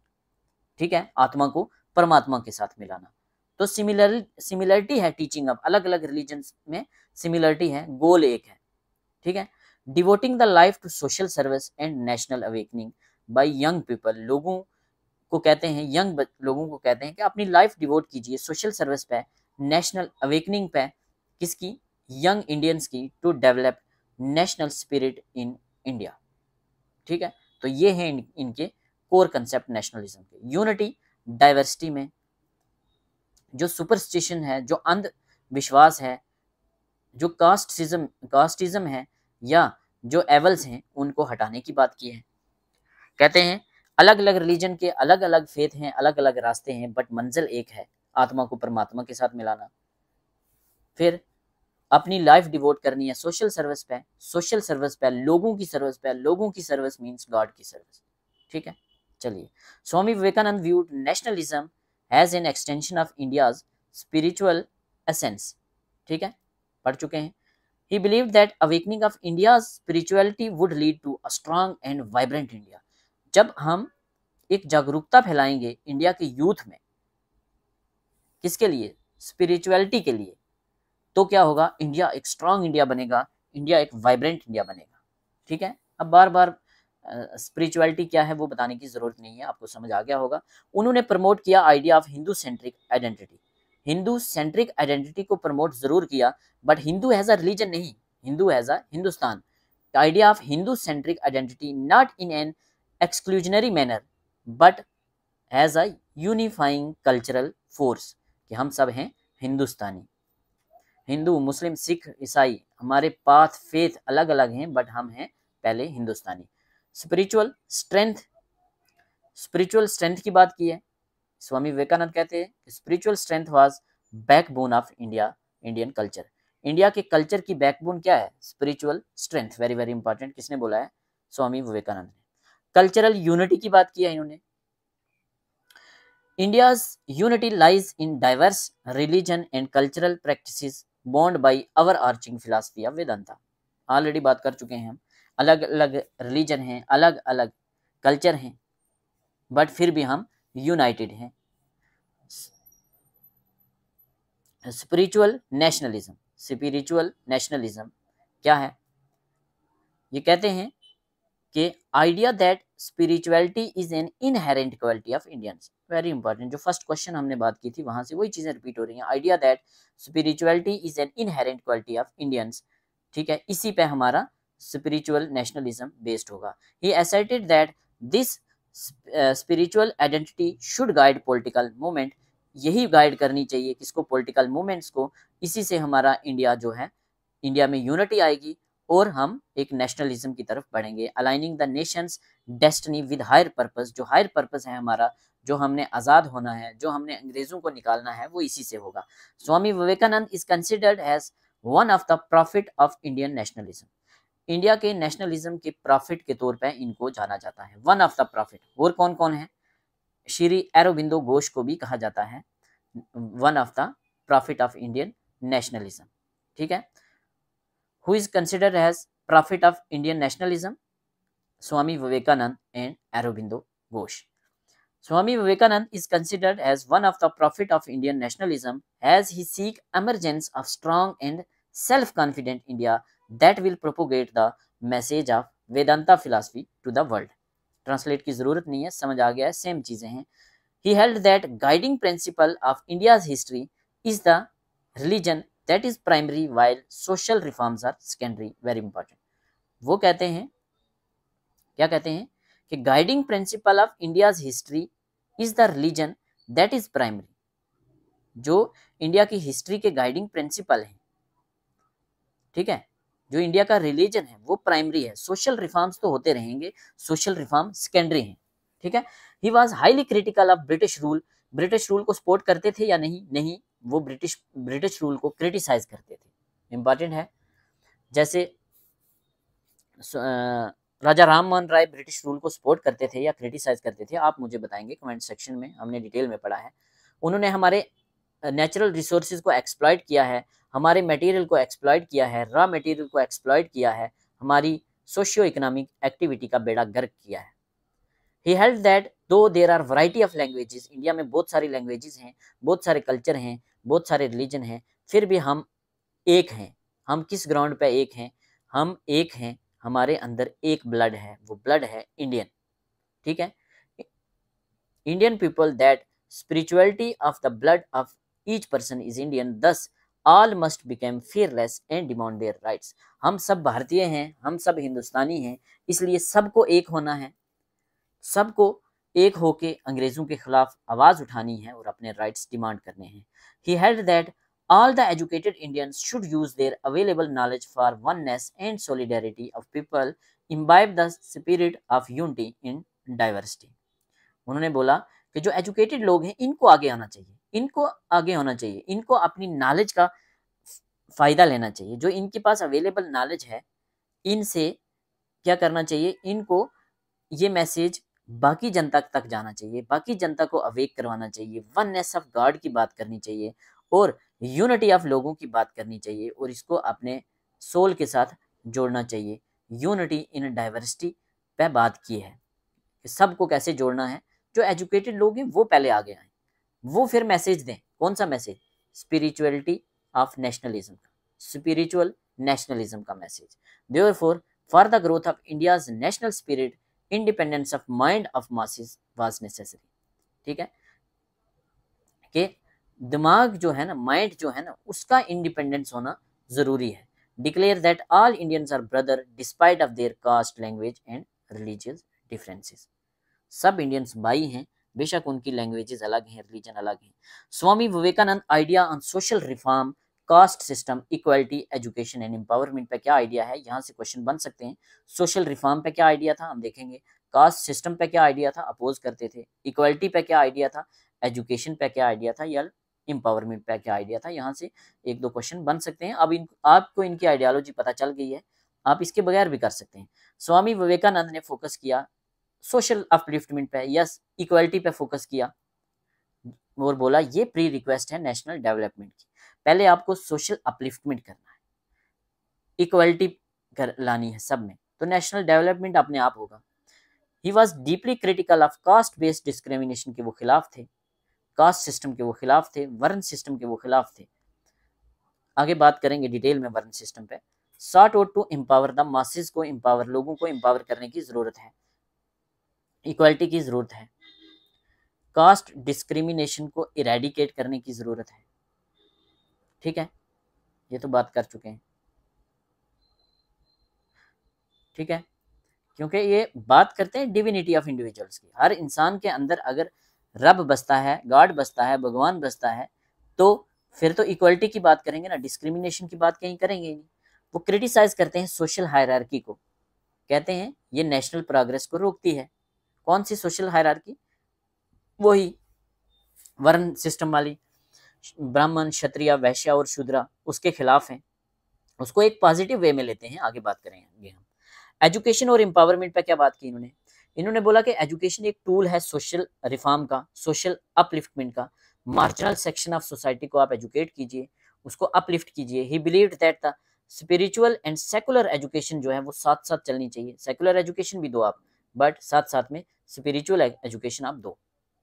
S1: ठीक है, आत्मा को परमात्मा के साथ मिलाना। तो सिमिलरिटी है टीचिंग ऑफ, अलग अलग रिलीजन में सिमिलरिटी है, गोल एक है। ठीक है, devoting the life to social service and national awakening by young people. लोगों को कहते हैं, यंग लोगों को कहते हैं कि अपनी लाइफ डिवोट कीजिए सोशल सर्विस पे, नेशनल अवेकनिंग पे। किसकी? यंग इंडियंस की, to develop national spirit in India. ठीक है, तो ये हैं इनके कोर कंसेप्ट नेशनलिज्म के। यूनिटी डाइवर्सिटी में, जो सुपरस्टिशन है, जो अंधविश्वास है, जो कास्टिज्म है, या जो एवल्स हैं, उनको हटाने की बात की है। कहते हैं अलग अलग रिलीजन के अलग अलग फेथ हैं, अलग अलग रास्ते हैं, बट मंजिल एक है, आत्मा को परमात्मा के साथ मिलाना। फिर अपनी लाइफ डिवोट करनी है सोशल सर्विस पे, सोशल सर्विस पे, लोगों की सर्विस पे। लोगों की सर्विस मीन्स गॉड की सर्विस। ठीक है, चलिए। Swami Vivekananda viewed nationalism as an extension of India's spiritual essence. ठीक है, पढ़ चुके हैं। He believed that awakening of India's spirituality would lead to a strong and vibrant India. जब हम एक जागरूकता फैलाएंगे इंडिया के यूथ में, किसके लिए? स्पिरिचुअलिटी के लिए, तो क्या होगा? इंडिया एक स्ट्रांग इंडिया बनेगा, इंडिया एक वाइब्रेंट इंडिया बनेगा। ठीक है, अब बार बार स्पिरिचुअलिटी क्या है वो बताने की जरूरत नहीं है, आपको समझ आ गया होगा। उन्होंने प्रमोट किया idea of Hindu centric identity. Hindu centric identity को प्रमोट जरूर किया, but Hindu as a religion नहीं, Hindu as a Hindustan. Idea of Hindu centric identity not in an exclusionary manner, but as a unifying cultural force, कि हम सब हैं हिंदुस्तानी। हिंदू, मुस्लिम, सिख, ईसाई, हमारे पाथ फेथ अलग अलग हैं, बट हम हैं पहले हिंदुस्तानी। स्पिरिचुअल स्ट्रेंथ, स्पिरिचुअल स्ट्रेंथ की बात की है। स्वामी विवेकानंद कहते हैं spiritual strength was backbone of India, Indian culture. India के कल्चर की बैकबोन क्या है? Spiritual strength. Very very important. किसने बोला है? स्वामी विवेकानंद ने। कल्चरल यूनिटी की बात की है इन्होंने। India's unity lies in diverse religion and cultural practices bound by overarching philosophy of Vedanta. Already बात कर चुके हैं हम। अलग अलग रिलीजन हैं, अलग अलग कल्चर हैं, बट फिर भी हम यूनाइटेड हैं। स्पिरिचुअल नेशनलिज्म, स्पिरिचुअल नेशनलिज्म क्या है? ये कहते हैं कि idea that spirituality is an inherent quality of Indians. Very important. जो फर्स्ट क्वेश्चन हमने बात की थी वहां से वही चीजें रिपीट हो रही हैं। Idea that spirituality is an inherent quality of Indians, ठीक है, इसी पे हमारा स्पिरिचुअल नेशनलिज्म बेस्ड होगा। ही asserted that this spiritual identity should guide political movement, यही गाइड करनी चाहिए किसको? पॉलिटिकल मूवमेंट्स को। इसी से हमारा इंडिया जो है, इंडिया में यूनिटी आएगी और हम एक नेशनलिज्म की तरफ बढ़ेंगे। Aligning the nation's destiny with higher purpose, जो हायर पर्पस है हमारा, जो हमने आज़ाद होना है, जो हमने अंग्रेज़ों को निकालना है, वो इसी से होगा। Swami Vivekananda is considered as one of the prophet of Indian nationalism. India के नेशनलिज्म के प्रॉफिट के तौर पर इनको जाना जाता है, वन ऑफ द प्रॉफिट। और कौन कौन है? श्री अरबिंदो घोष को भी कहा जाता है one of the prophet of Indian nationalism, ठीक है। Who is considered as prophet of Indian nationalism? Swami Vivekanand and Aurobindo Ghosh. Swami Vivekanand is considered as one of the prophet of Indian nationalism as he seek emergence of strong and self-confident India that will propagate the message of Vedanta philosophy to the world. Translate की जरूरत नहीं है, समझ आ गया है, same चीजें हैं। He held that guiding principle of India's history is the religion that is primary while social reforms are secondary. Very important. वो कहते हैं, क्या कहते हैं कि guiding principle of India's history is the religion that is primary. जो India की history के गाइडिंग प्रिंसिपल हैं, ठीक है, जो इंडिया का रिलीजन है वो प्राइमरी है। सोशल रिफॉर्म्स तो होते रहेंगे, सोशल रिफॉर्म सेकेंडरी हैं, ठीक है। He was highly critical of British rule. British rule को सपोर्ट करते थे या नहीं? नहीं, वो ब्रिटिश रूल को क्रिटिसाइज करते थे। इंपॉर्टेंट है। जैसे राजा राम मोहन राय ब्रिटिश रूल को सपोर्ट करते थे या क्रिटिसाइज करते थे? आप मुझे बताएंगे कमेंट सेक्शन में, हमने डिटेल में पढ़ा है। उन्होंने हमारे नेचुरल रिसोर्सेज को एक्सप्लॉइट किया है, हमारे मटेरियल को एक्सप्लॉइट किया है, रॉ मटेरियल को एक्सप्लॉइट किया है, हमारी सोशियो इकोनॉमिक एक्टिविटी का बेड़ा गर्क किया है। He held that though there are variety of languages, India में बहुत सारी लैंग्वेजेस हैं, बहुत सारे कल्चर हैं, बहुत सारे रिलीजन हैं, फिर भी हम एक हैं। हम किस ग्राउंड पे एक हैं? हम एक हैं, हमारे अंदर एक ब्लड है, वो ब्लड है इंडियन, ठीक है। Indian people that spirituality of the blood of each person is Indian, thus all must become fearless and demand their rights. हम सब भारतीय हैं, हम सब हिंदुस्तानी हैं, इसलिए सबको एक होना है, सबको एक होके अंग्रेजों के खिलाफ आवाज उठानी है और अपने राइट्स डिमांड करने हैं। He held that all the educated Indians should use their available knowledge for oneness and solidarity of people, imbibe the spirit of unity in diversity. उन्होंने बोला कि जो एजुकेटेड लोग हैं इनको आगे आना चाहिए, इनको आगे होना चाहिए, इनको अपनी नॉलेज का फायदा लेना चाहिए। जो इनके पास अवेलेबल नॉलेज है, इनसे क्या करना चाहिए? इनको ये मैसेज बाकी जनता तक जाना चाहिए, बाकी जनता को अवेक करवाना चाहिए, वननेस ऑफ गॉड की बात करनी चाहिए और यूनिटी ऑफ लोगों की बात करनी चाहिए और इसको अपने सोल के साथ जोड़ना चाहिए। यूनिटी इन डाइवर्सिटी पे बात की है कि सबको कैसे जोड़ना है। जो एजुकेटेड लोग हैं वो पहले आगे आए, वो फिर मैसेज दें। कौन सा मैसेज? स्पिरिचुअलिटी ऑफ नेशनलिज्म का, स्पिरिचुअल नेशनलिज्म का message. Therefore for the growth of India's national spirit independence of mind of masses was necessary, ठीक है, कि दिमाग जो है ना, माइंड जो है ना, उसका इंडिपेंडेंस होना जरूरी है। Declare that all Indians are brother despite of their caste, language and religious differences. सब इंडियंस भाई हैं, बेशक उनकी लैंग्वेजेस अलग हैं, रिलीजन अलग हैं। Swami Vivekananda idea on social reform caste system, equality, education and empowerment पे क्या आइडिया है, यहाँ से क्वेश्चन बन सकते हैं। सोशल रिफॉर्म पे क्या आइडिया था हम देखेंगे। कास्ट सिस्टम पे क्या आइडिया था, अपोज करते थे। इक्वालिटी पे क्या आइडिया था, एजुकेशन पे क्या आइडिया था, या एम्पावरमेंट पे क्या आइडिया था। यहाँ से एक दो क्वेश्चन बन सकते हैं। अब आपको इनकी आइडियोलॉजी पता चल गई है, आप इसके बगैर भी कर सकते हैं। स्वामी विवेकानंद ने फोकस किया सोशल अपलिफ्टमेंट पे, यस, इक्वालिटी पे फोकस किया और बोला ये प्री रिक्वेस्ट है नेशनल डेवलपमेंट की। पहले आपको सोशल अपलिफ्टमेंट करना है, इक्वालिटी कर लानी है सब में, तो नेशनल डेवलपमेंट अपने आप होगा। He was deeply critical of caste based discrimination के वो खिलाफ थे, कास्ट सिस्टम के वो खिलाफ थे, वर्ण सिस्टम के वो खिलाफ थे। आगे बात करेंगे डिटेल में वर्ण सिस्टम पे। Sort out to empower the masses को एम्पावर, लोगों को एम्पावर करने की जरूरत है, इक्वालिटी की जरूरत है, कास्ट डिस्क्रिमिनेशन को इरेडिकेट करने की जरूरत है। ठीक है, ये तो बात कर चुके हैं। ठीक है, क्योंकि ये बात करते हैं डिविनिटी ऑफ इंडिविजुअल्स की। हर इंसान के अंदर अगर रब बसता है, गॉड बसता है, भगवान बसता है, तो फिर तो इक्वालिटी की बात करेंगे ना, डिस्क्रिमिनेशन की बात कहीं करेंगे ही नहीं। वो क्रिटिसाइज करते हैं सोशल हायरार्की को, कहते हैं ये नेशनल प्रोग्रेस को रोकती है। कौन सी सोशल हायरार्की, वही वर्ण सिस्टम वाली, ब्राह्मण, क्षत्रिय, वैश्य और शूद्रा, उसके खिलाफ है। उसको एक पॉजिटिव वे में लेते हैं, आगे बात करेंगे हम। एजुकेशन और एम्पावरमेंट पे क्या बात की इन्होंने बोला कि एजुकेशन एक टूल है सोशल रिफॉर्म का, सोशल अपलिफ्टमेंट का। मार्जिनल सेक्शन ऑफ सोसाइटी को आप एजुकेट कीजिए, उसको अपलिफ्ट कीजिए। ही believed that the spiritual and secular education जो है वो साथ साथ चलनी चाहिए। सेकुलर एजुकेशन भी दो आप, बट साथ साथ में स्पिरिचुअल एजुकेशन आप दो।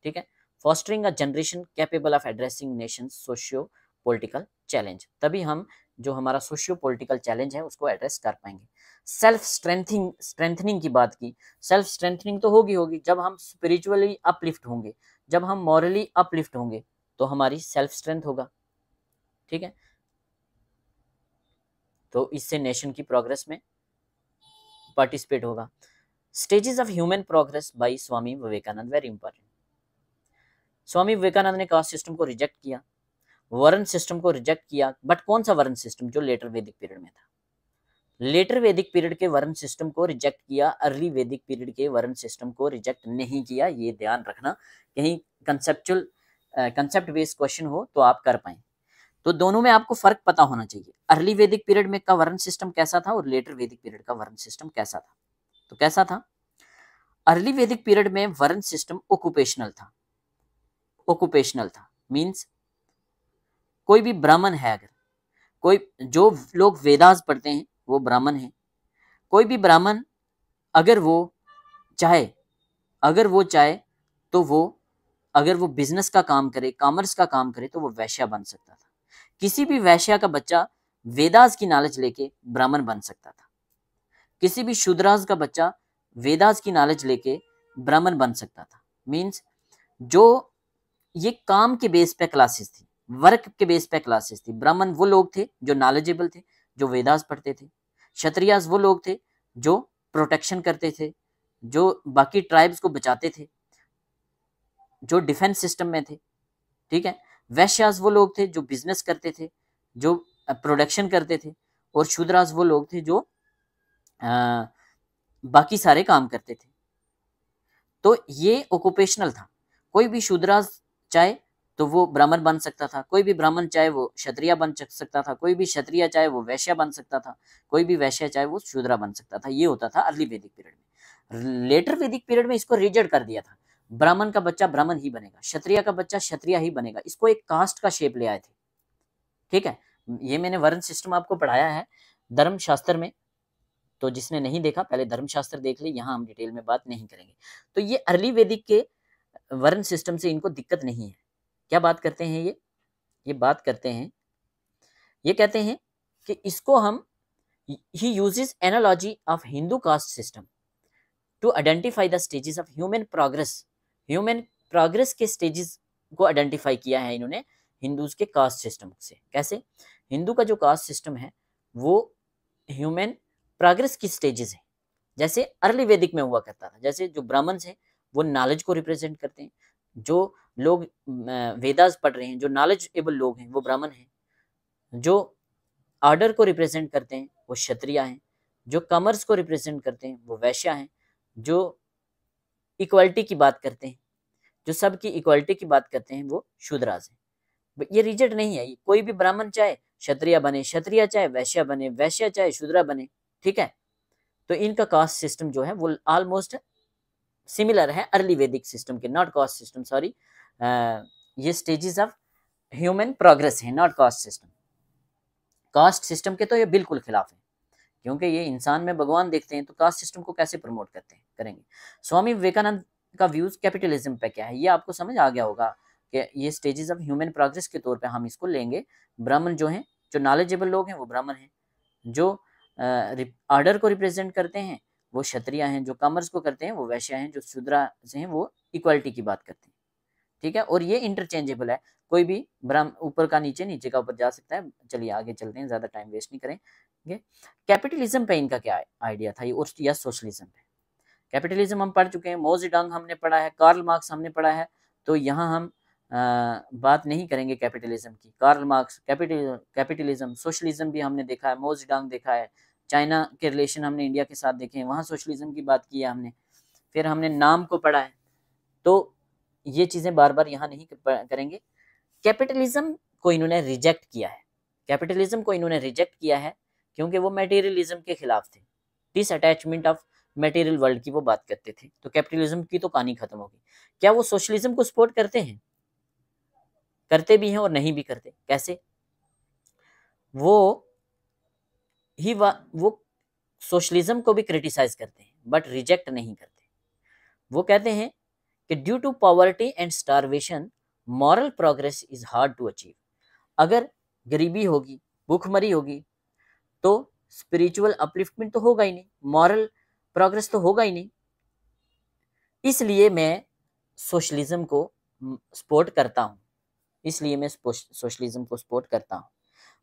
S1: ठीक है, fostering a generation capable of addressing nation socio political challenge, तभी हम जो हमारा सोशियो पॉलिटिकल चैलेंज है उसको एड्रेस कर पाएंगे। सेल्फ स्ट्रेंथनिंग की बात की। सेल्फ स्ट्रेंथनिंग तो होगी जब हम स्पिरिचुअली अपलिफ्ट होंगे, जब हम मॉरली अपलिफ्ट होंगे, तो हमारी सेल्फ स्ट्रेंथ होगा। ठीक है, तो इससे नेशन की प्रोग्रेस में पार्टिसिपेट होगा। Stages of human progress by Swami Vivekananda, very important. Swami Vivekananda ने कास्ट सिस्टम को रिजेक्ट किया, वर्ण सिस्टम को रिजेक्ट किया, बट कौन सा वर्ण सिस्टम, जो लेटर वैदिक पीरियड में था। लेटर वैदिक पीरियड के वर्ण सिस्टम को रिजेक्ट किया, अर्ली वैदिक पीरियड के वर्ण सिस्टम को रिजेक्ट नहीं किया। ये ध्यान रखना, कहीं कंसेप्ट बेस्ड क्वेश्चन हो तो आप कर पाए। तो दोनों में आपको फर्क पता होना चाहिए, अर्ली वैदिक पीरियड में का वर्ण सिस्टम कैसा था और लेटर वैदिक पीरियड का वर्ण सिस्टम कैसा था। तो कैसा था, अर्ली वैदिक पीरियड में वर्ण सिस्टम ओकुपेशनल था। ओकुपेशनल था मींस कोई भी ब्राह्मण है, अगर कोई, जो लोग वेदास पढ़ते हैं वो ब्राह्मण है। कोई भी ब्राह्मण अगर वो चाहे तो वो, अगर वो बिजनेस का काम करे, कॉमर्स का काम करे, तो वो वैश्या बन सकता था। किसी भी वैश्या का बच्चा वेदास की नॉलेज लेके ब्राह्मण बन सकता था। किसी भी शूद्रास का बच्चा वेदास की नॉलेज लेके ब्राह्मण बन सकता था। मींस जो ये काम के बेस पे क्लासेस थी, वर्क के बेस पे क्लासेस थी। ब्राह्मण वो लोग थे जो नॉलेजेबल थे, जो वेदास पढ़ते थे। क्षत्रियास वो लोग थे जो प्रोटेक्शन करते थे, जो बाकी ट्राइब्स को बचाते थे, जो डिफेंस सिस्टम में थे। ठीक है, वैश्यास वो लोग थे जो बिजनेस करते थे, जो प्रोडक्शन करते थे। और शूद्रास वो लोग थे जो बाकी सारे काम करते थे। तो ये ऑक्यूपेशनल था। कोई भी शूद्रास चाहे तो वो ब्राह्मण बन सकता था, कोई भी ब्राह्मण चाहे वो क्षत्रिय बन सकता था, कोई भी क्षत्रिय चाहे वो वैश्य बन सकता था, कोई भी वैश्य चाहे वो शूद्रा बन सकता था। ये होता था अर्ली वैदिक पीरियड में। लेटर वैदिक पीरियड में इसको रिजेक्ट कर दिया था। ब्राह्मण का बच्चा ब्राह्मण ही बनेगा, क्षत्रिय का बच्चा क्षत्रिय ही बनेगा। इसको एक कास्ट का शेप ले आए थे। ठीक है, ये मैंने वर्ण सिस्टम आपको पढ़ाया है धर्मशास्त्र में, तो जिसने नहीं देखा पहले धर्मशास्त्र देख ले, यहाँ हम डिटेल में बात नहीं करेंगे। तो ये अर्ली वैदिक के वर्ण सिस्टम से इनको दिक्कत नहीं है। क्या बात करते हैं ये बात करते हैं, ये कहते हैं कि इसको हम, he uses analogy of Hindu caste system to identify the stages of human progress. Human progress के स्टेजेस को आइडेंटिफाई किया है इन्होंने हिंदूज के कास्ट सिस्टम से। कैसे, हिंदू का जो कास्ट सिस्टम है वो ह्यूमन प्रोग्रेस की स्टेजेस है। जैसे अर्ली वैदिक में हुआ करता था, जैसे जो ब्राह्मण है वो नॉलेज को रिप्रेजेंट करते हैं, जो लोग वेदास पढ़ रहे हैं, जो नॉलेजेबल लोग हैं वो ब्राह्मण हैं, जो ऑर्डर को रिप्रेजेंट करते हैं वो क्षत्रिय हैं, जो कॉमर्स को रिप्रेजेंट करते हैं वो वैश्य हैं, जो इक्वालिटी की बात करते हैं, जो सबकी इक्वालिटी की बात करते हैं वो शूद्रास हैं। ये रिजेक्ट नहीं है, कोई भी ब्राह्मण चाहे क्षत्रिय बने, क्षत्रिय चाहे वैश्य बने, वैश्य चाहे शूद्र बने, ठीक है। तो इनका कास्ट सिस्टम जो है वो ऑलमोस्ट सिमिलर है अर्ली वैदिक सिस्टम के, नॉट कास्ट सिस्टम, सॉरी, ये स्टेजेस ऑफ ह्यूमन प्रोग्रेस है, not caste system. Caste system के तो ये बिल्कुल खिलाफ है, क्योंकि ये इंसान में भगवान देखते हैं, तो कास्ट सिस्टम को कैसे प्रमोट करते हैं, करेंगे। स्वामी विवेकानंद का व्यूज कैपिटलिज्म पे क्या है, ये आपको समझ आ गया होगा कि ये स्टेजेस ऑफ ह्यूमन प्रोग्रेस के तौर पे हम इसको लेंगे। ब्राह्मण जो हैं, जो नॉलेजेबल लोग हैं वो ब्राह्मण हैं, जो ऑर्डर को रिप्रेजेंट करते हैं वो क्षत्रिय हैं, जो कॉमर्स को करते हैं वो वैश्य हैं, जो शूद्र से हैं वो इक्वालिटी की बात करते हैं, ठीक है। और ये इंटरचेंजेबल है, कोई भी ब्राह्मण ऊपर का नीचे, नीचे का ऊपर जा सकता है। चलिए आगे चलते हैं, ज़्यादा टाइम वेस्ट नहीं करेंगे। कैपिटलिज्म पे इनका क्या आइडिया था, ये या सोशलिज्म पे। कैपिटलिज्म हम पढ़ चुके हैं, मो ज़ेडुंग हमने पढ़ा है, कार्ल मार्क्स हमने पढ़ा है, तो यहाँ हम बात नहीं करेंगे कैपिटलिज्म की। कार्ल मार्क्स, कैपिटलिज्म, सोशलिज्म भी हमने देखा है, मो ज़ेडुंग देखा है, चाइना के रिलेशन हमने इंडिया के साथ देखे हैं, वहाँ सोशलिज्म की बात की है हमने, फिर हमने नाम को पढ़ा है, तो ये चीज़ें बार बार यहाँ नहीं करेंगे। कैपिटलिज्म को इन्होंने रिजेक्ट किया है, कैपिटलिज्म को इन्होंने रिजेक्ट किया है क्योंकि वो मटेरियलिज्म के खिलाफ थे, डिसअटैचमेंट ऑफ मटेरियल वर्ल्ड की वो बात करते थे। तो कैपिटलिज्म की तो कहानी खत्म होगी। क्या वो सोशलिज्म को सपोर्ट करते हैं? करते भी हैं और नहीं भी करते। कैसे? वो सोशलिज्म को भी क्रिटिसाइज करते हैं बट रिजेक्ट नहीं करते। वो कहते हैं कि due to poverty and starvation moral progress is hard to achieve. अगर गरीबी होगी, भूखमरी होगी, तो स्पिरिचुअल अपलिफ्टमेंट तो होगा ही नहीं, मॉरल प्रोग्रेस तो होगा ही नहीं। इसलिए मैं सोशलिज्म को सपोर्ट करता हूँ, इसलिए मैं सोशलिज्म को सपोर्ट करता हूँ।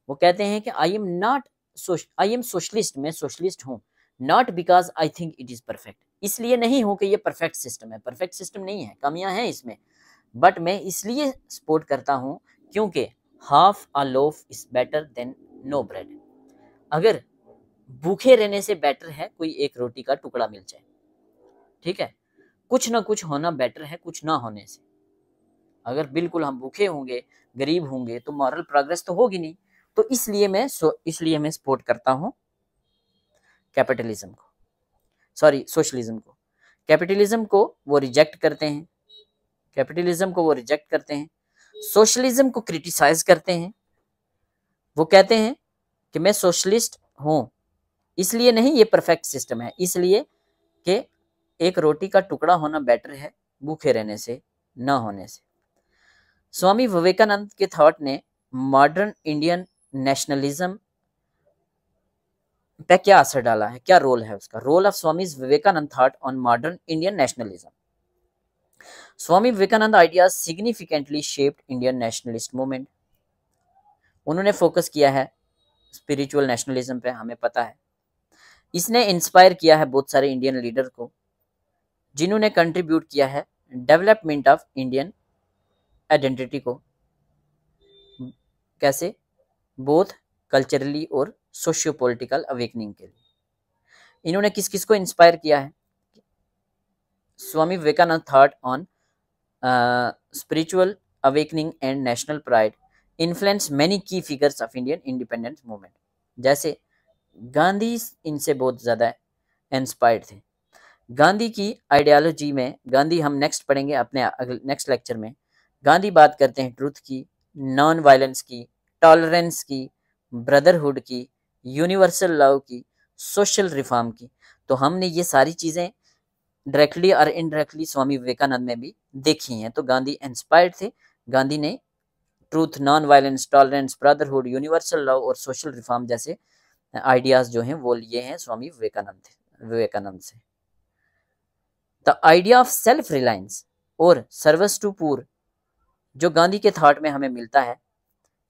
S1: वो कहते हैं कि आई एम सोशलिस्ट, मैं सोशलिस्ट हूँ, not because I think it is perfect, इसलिए नहीं हूँ कि ये परफेक्ट सिस्टम है, परफेक्ट सिस्टम नहीं है, कमियां हैं इसमें, बट मैं इसलिए सपोर्ट करता हूँ क्योंकि half a loaf is better than no bread. अगर भूखे रहने से बेटर है कोई एक रोटी का टुकड़ा मिल जाए, ठीक है। कुछ ना कुछ होना बेटर है कुछ ना होने से। अगर बिल्कुल हम भूखे होंगे, गरीब होंगे, तो मॉरल प्रोग्रेस तो होगी नहीं। तो इसलिए मैं सपोर्ट करता हूँ कैपिटलिज्म को, सॉरी सोशलिज्म को। कैपिटलिज्म को वो रिजेक्ट करते हैं, कैपिटलिज्म को वो रिजेक्ट करते हैं, सोशलिज्म को क्रिटिसाइज करते हैं। वो कहते हैं कि मैं सोशलिस्ट हूँ, इसलिए नहीं ये परफेक्ट सिस्टम है, इसलिए कि एक रोटी का टुकड़ा होना बेटर है भूखे रहने से, ना होने से। स्वामी विवेकानंद के थॉट ने मॉडर्न इंडियन नेशनलिज्म पे क्या असर डाला है, क्या रोल है उसका? Role of Swami Vivekananda thought on modern Indian nationalism. Swami Vivekananda ideas significantly shaped Indian nationalist movement. उन्होंने फोकस किया है स्पिरिचुअल नेशनलिज्म पे, हमें पता है। इसने इंस्पायर किया है बहुत सारे इंडियन लीडर को, जिन्होंने कंट्रीब्यूट किया है डेवलपमेंट ऑफ इंडियन आइडेंटिटी को। कैसे? बोथ कल्चरली और सोशियो पॉलिटिकल अवेकनिंग के लिए। इन्होंने किस किस को इंस्पायर किया है? Swami Vivekananda thought on spiritual awakening and national pride influence many key figures of Indian independence movement. जैसे गांधी इनसे बहुत ज़्यादा इंस्पायर्ड थे। गांधी की आइडियोलॉजी में, गांधी हम नेक्स्ट पढ़ेंगे अपने नेक्स्ट लेक्चर में, गांधी बात करते हैं ट्रूथ की, नॉन वायलेंस की, टॉलरेंस की, ब्रदरहुड की, यूनिवर्सल लव की, सोशल रिफॉर्म की। तो हमने ये सारी चीज़ें डायरेक्टली और इनडायरेक्टली स्वामी विवेकानंद में भी देखी हैं। तो गांधी इंस्पायर्ड थे, गांधी ने truth, non violence, tolerance, brotherhood, universal love और सोशल रिफॉर्म जैसे आइडियाज़ जो हैं वो लिए हैं स्वामी विवेकानंद से। The idea of self reliance और सर्विस टू पूर जो गांधी के थॉट में हमें मिलता है,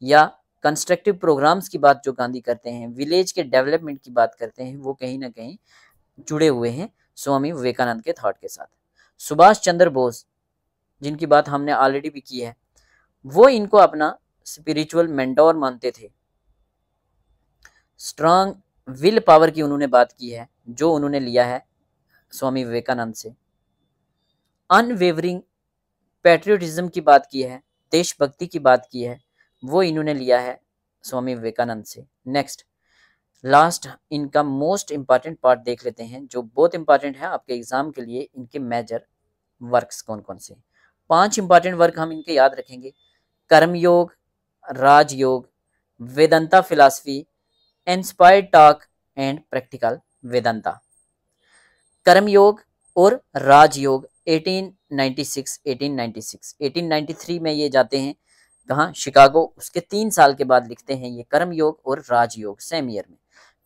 S1: या कंस्ट्रक्टिव प्रोग्राम्स की बात जो गांधी करते हैं, विलेज के डेवलपमेंट की बात करते हैं, वो कहीं ना कहीं जुड़े हुए हैं स्वामी विवेकानंद के थॉट के साथ। सुभाष चंद्र बोस, जिनकी बात हमने ऑलरेडी भी की है, वो इनको अपना स्पिरिचुअल मेंटोर मानते थे। स्ट्रांग विल पावर की उन्होंने बात की है जो उन्होंने लिया है स्वामी विवेकानंद से। अनवेवरिंग पैट्रियोटिज्म की बात की है, देशभक्ति की बात की है, वो इन्होंने लिया है स्वामी विवेकानंद से। नेक्स्ट लास्ट इनका मोस्ट इंपॉर्टेंट पार्ट देख लेते हैं जो बहुत इंपॉर्टेंट है आपके एग्जाम के लिए। इनके मेजर वर्क्स कौन कौन से, 5 इंपॉर्टेंट वर्क हम इनके याद रखेंगे। Karmayoga, Rajayoga, Vedanta philosophy, inspired talk and practical Vedanta. Karmayoga और राजयोग 1893 में ये जाते हैं कहाँ, शिकागो। उसके 3 साल के बाद लिखते हैं ये कर्मयोग और राजयोग सेम ईयर में।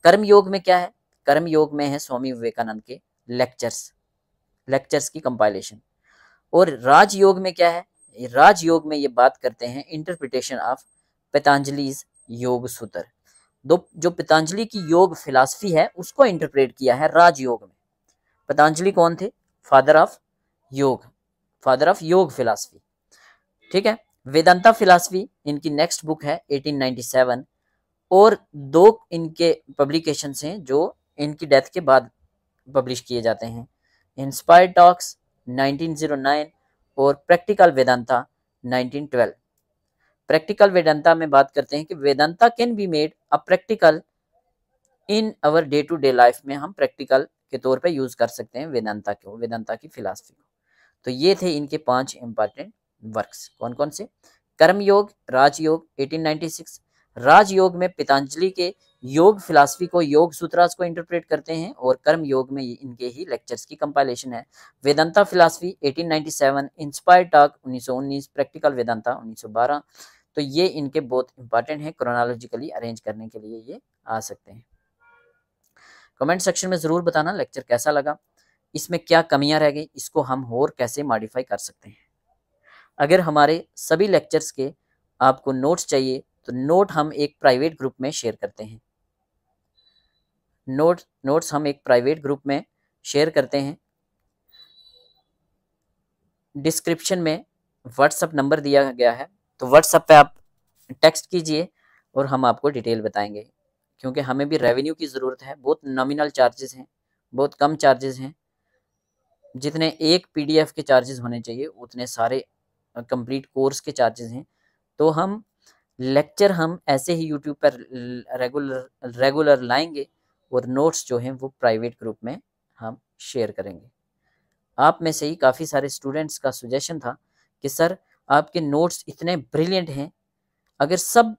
S1: कर्मयोग में क्या है, कर्मयोग में है स्वामी विवेकानंद के लेक्चर्स की कंपाइलेशन। और राजयोग में क्या है, राजयोग में ये बात करते हैं इंटरप्रिटेशन ऑफ पतंजलि's योग सूत्र। जो पतंजलि की योग फिलॉसफी है उसको इंटरप्रेट किया है राजयोग में। पतंजलि कौन थे, फादर ऑफ योग फिलॉसफी, ठीक है। वेदांता फिलॉसफी इनकी नेक्स्ट बुक है 1897 और 2 इनके पब्लिकेशंस हैं जो इनकी डेथ के बाद पब्लिश किए जाते हैं। इंस्पायर्ड टॉक्स 1909 और प्रैक्टिकल वेदांता 1912। प्रैक्टिकल वेदांता में बात करते हैं कि Vedanta can be made a practical in our day to day life में हम प्रैक्टिकल के तौर पे यूज कर सकते हैं वेदांता की फिलॉसफी को। तो ये थे इनके 5 इंपॉर्टेंट वर्क्स। कौन कौन से, कर्मयोग, राजयोग 1896। राजयोग में पतंजलि के योग फिलॉसफी को, योग सूत्रास को इंटरप्रेट करते हैं और कर्म योग में इनके ही लेक्चर्स की कंपाइलेशन है। Vedanta philosophy 1897, inspired talk 1919, practical Vedanta 1912। तो ये इनके बहुत इंपॉर्टेंट है, क्रोनोलॉजिकली अरेंज करने के लिए ये आ सकते हैं। कमेंट सेक्शन में ज़रूर बताना लेक्चर कैसा लगा, इसमें क्या कमियां रह गई, इसको हम और कैसे मॉडिफाई कर सकते हैं। अगर हमारे सभी लेक्चर्स के आपको नोट्स चाहिए तो नोट हम एक प्राइवेट ग्रुप में शेयर करते हैं। नोट्स हम एक प्राइवेट ग्रुप में शेयर करते हैं। डिस्क्रिप्शन में व्हाट्सएप नंबर दिया गया है, तो व्हाट्सएप पे आप टेक्स्ट कीजिए और हम आपको डिटेल बताएंगे, क्योंकि हमें भी रेवेन्यू की ज़रूरत है। बहुत नॉमिनल चार्जेस हैं, बहुत कम चार्जेस हैं। जितने एक पीडीएफ के चार्जेस होने चाहिए उतने सारे कंप्लीट कोर्स के चार्जेस हैं। तो हम लेक्चर हम ऐसे ही यूट्यूब पर रेगुलर लाएंगे और नोट्स जो हैं वो प्राइवेट ग्रुप में हम शेयर करेंगे। आप में से ही काफ़ी सारे स्टूडेंट्स का सजेशन था कि सर आपके नोट्स इतने ब्रिलियंट हैं, अगर सब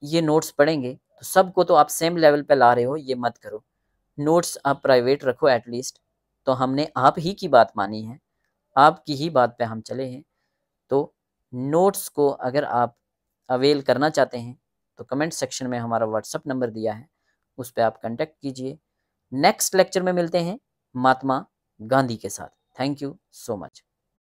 S1: ये नोट्स पढ़ेंगे तो सबको तो आप सेम लेवल पे ला रहे हो, ये मत करो, नोट्स आप प्राइवेट रखो एटलीस्ट। तो हमने आप ही की बात मानी है, आपकी ही बात पे हम चले हैं। तो नोट्स को अगर आप अवेल करना चाहते हैं तो कमेंट सेक्शन में हमारा व्हाट्सएप नंबर दिया है, उस पर आप कांटेक्ट कीजिए। नेक्स्ट लेक्चर में मिलते हैं महात्मा गांधी के साथ। Thank you so much.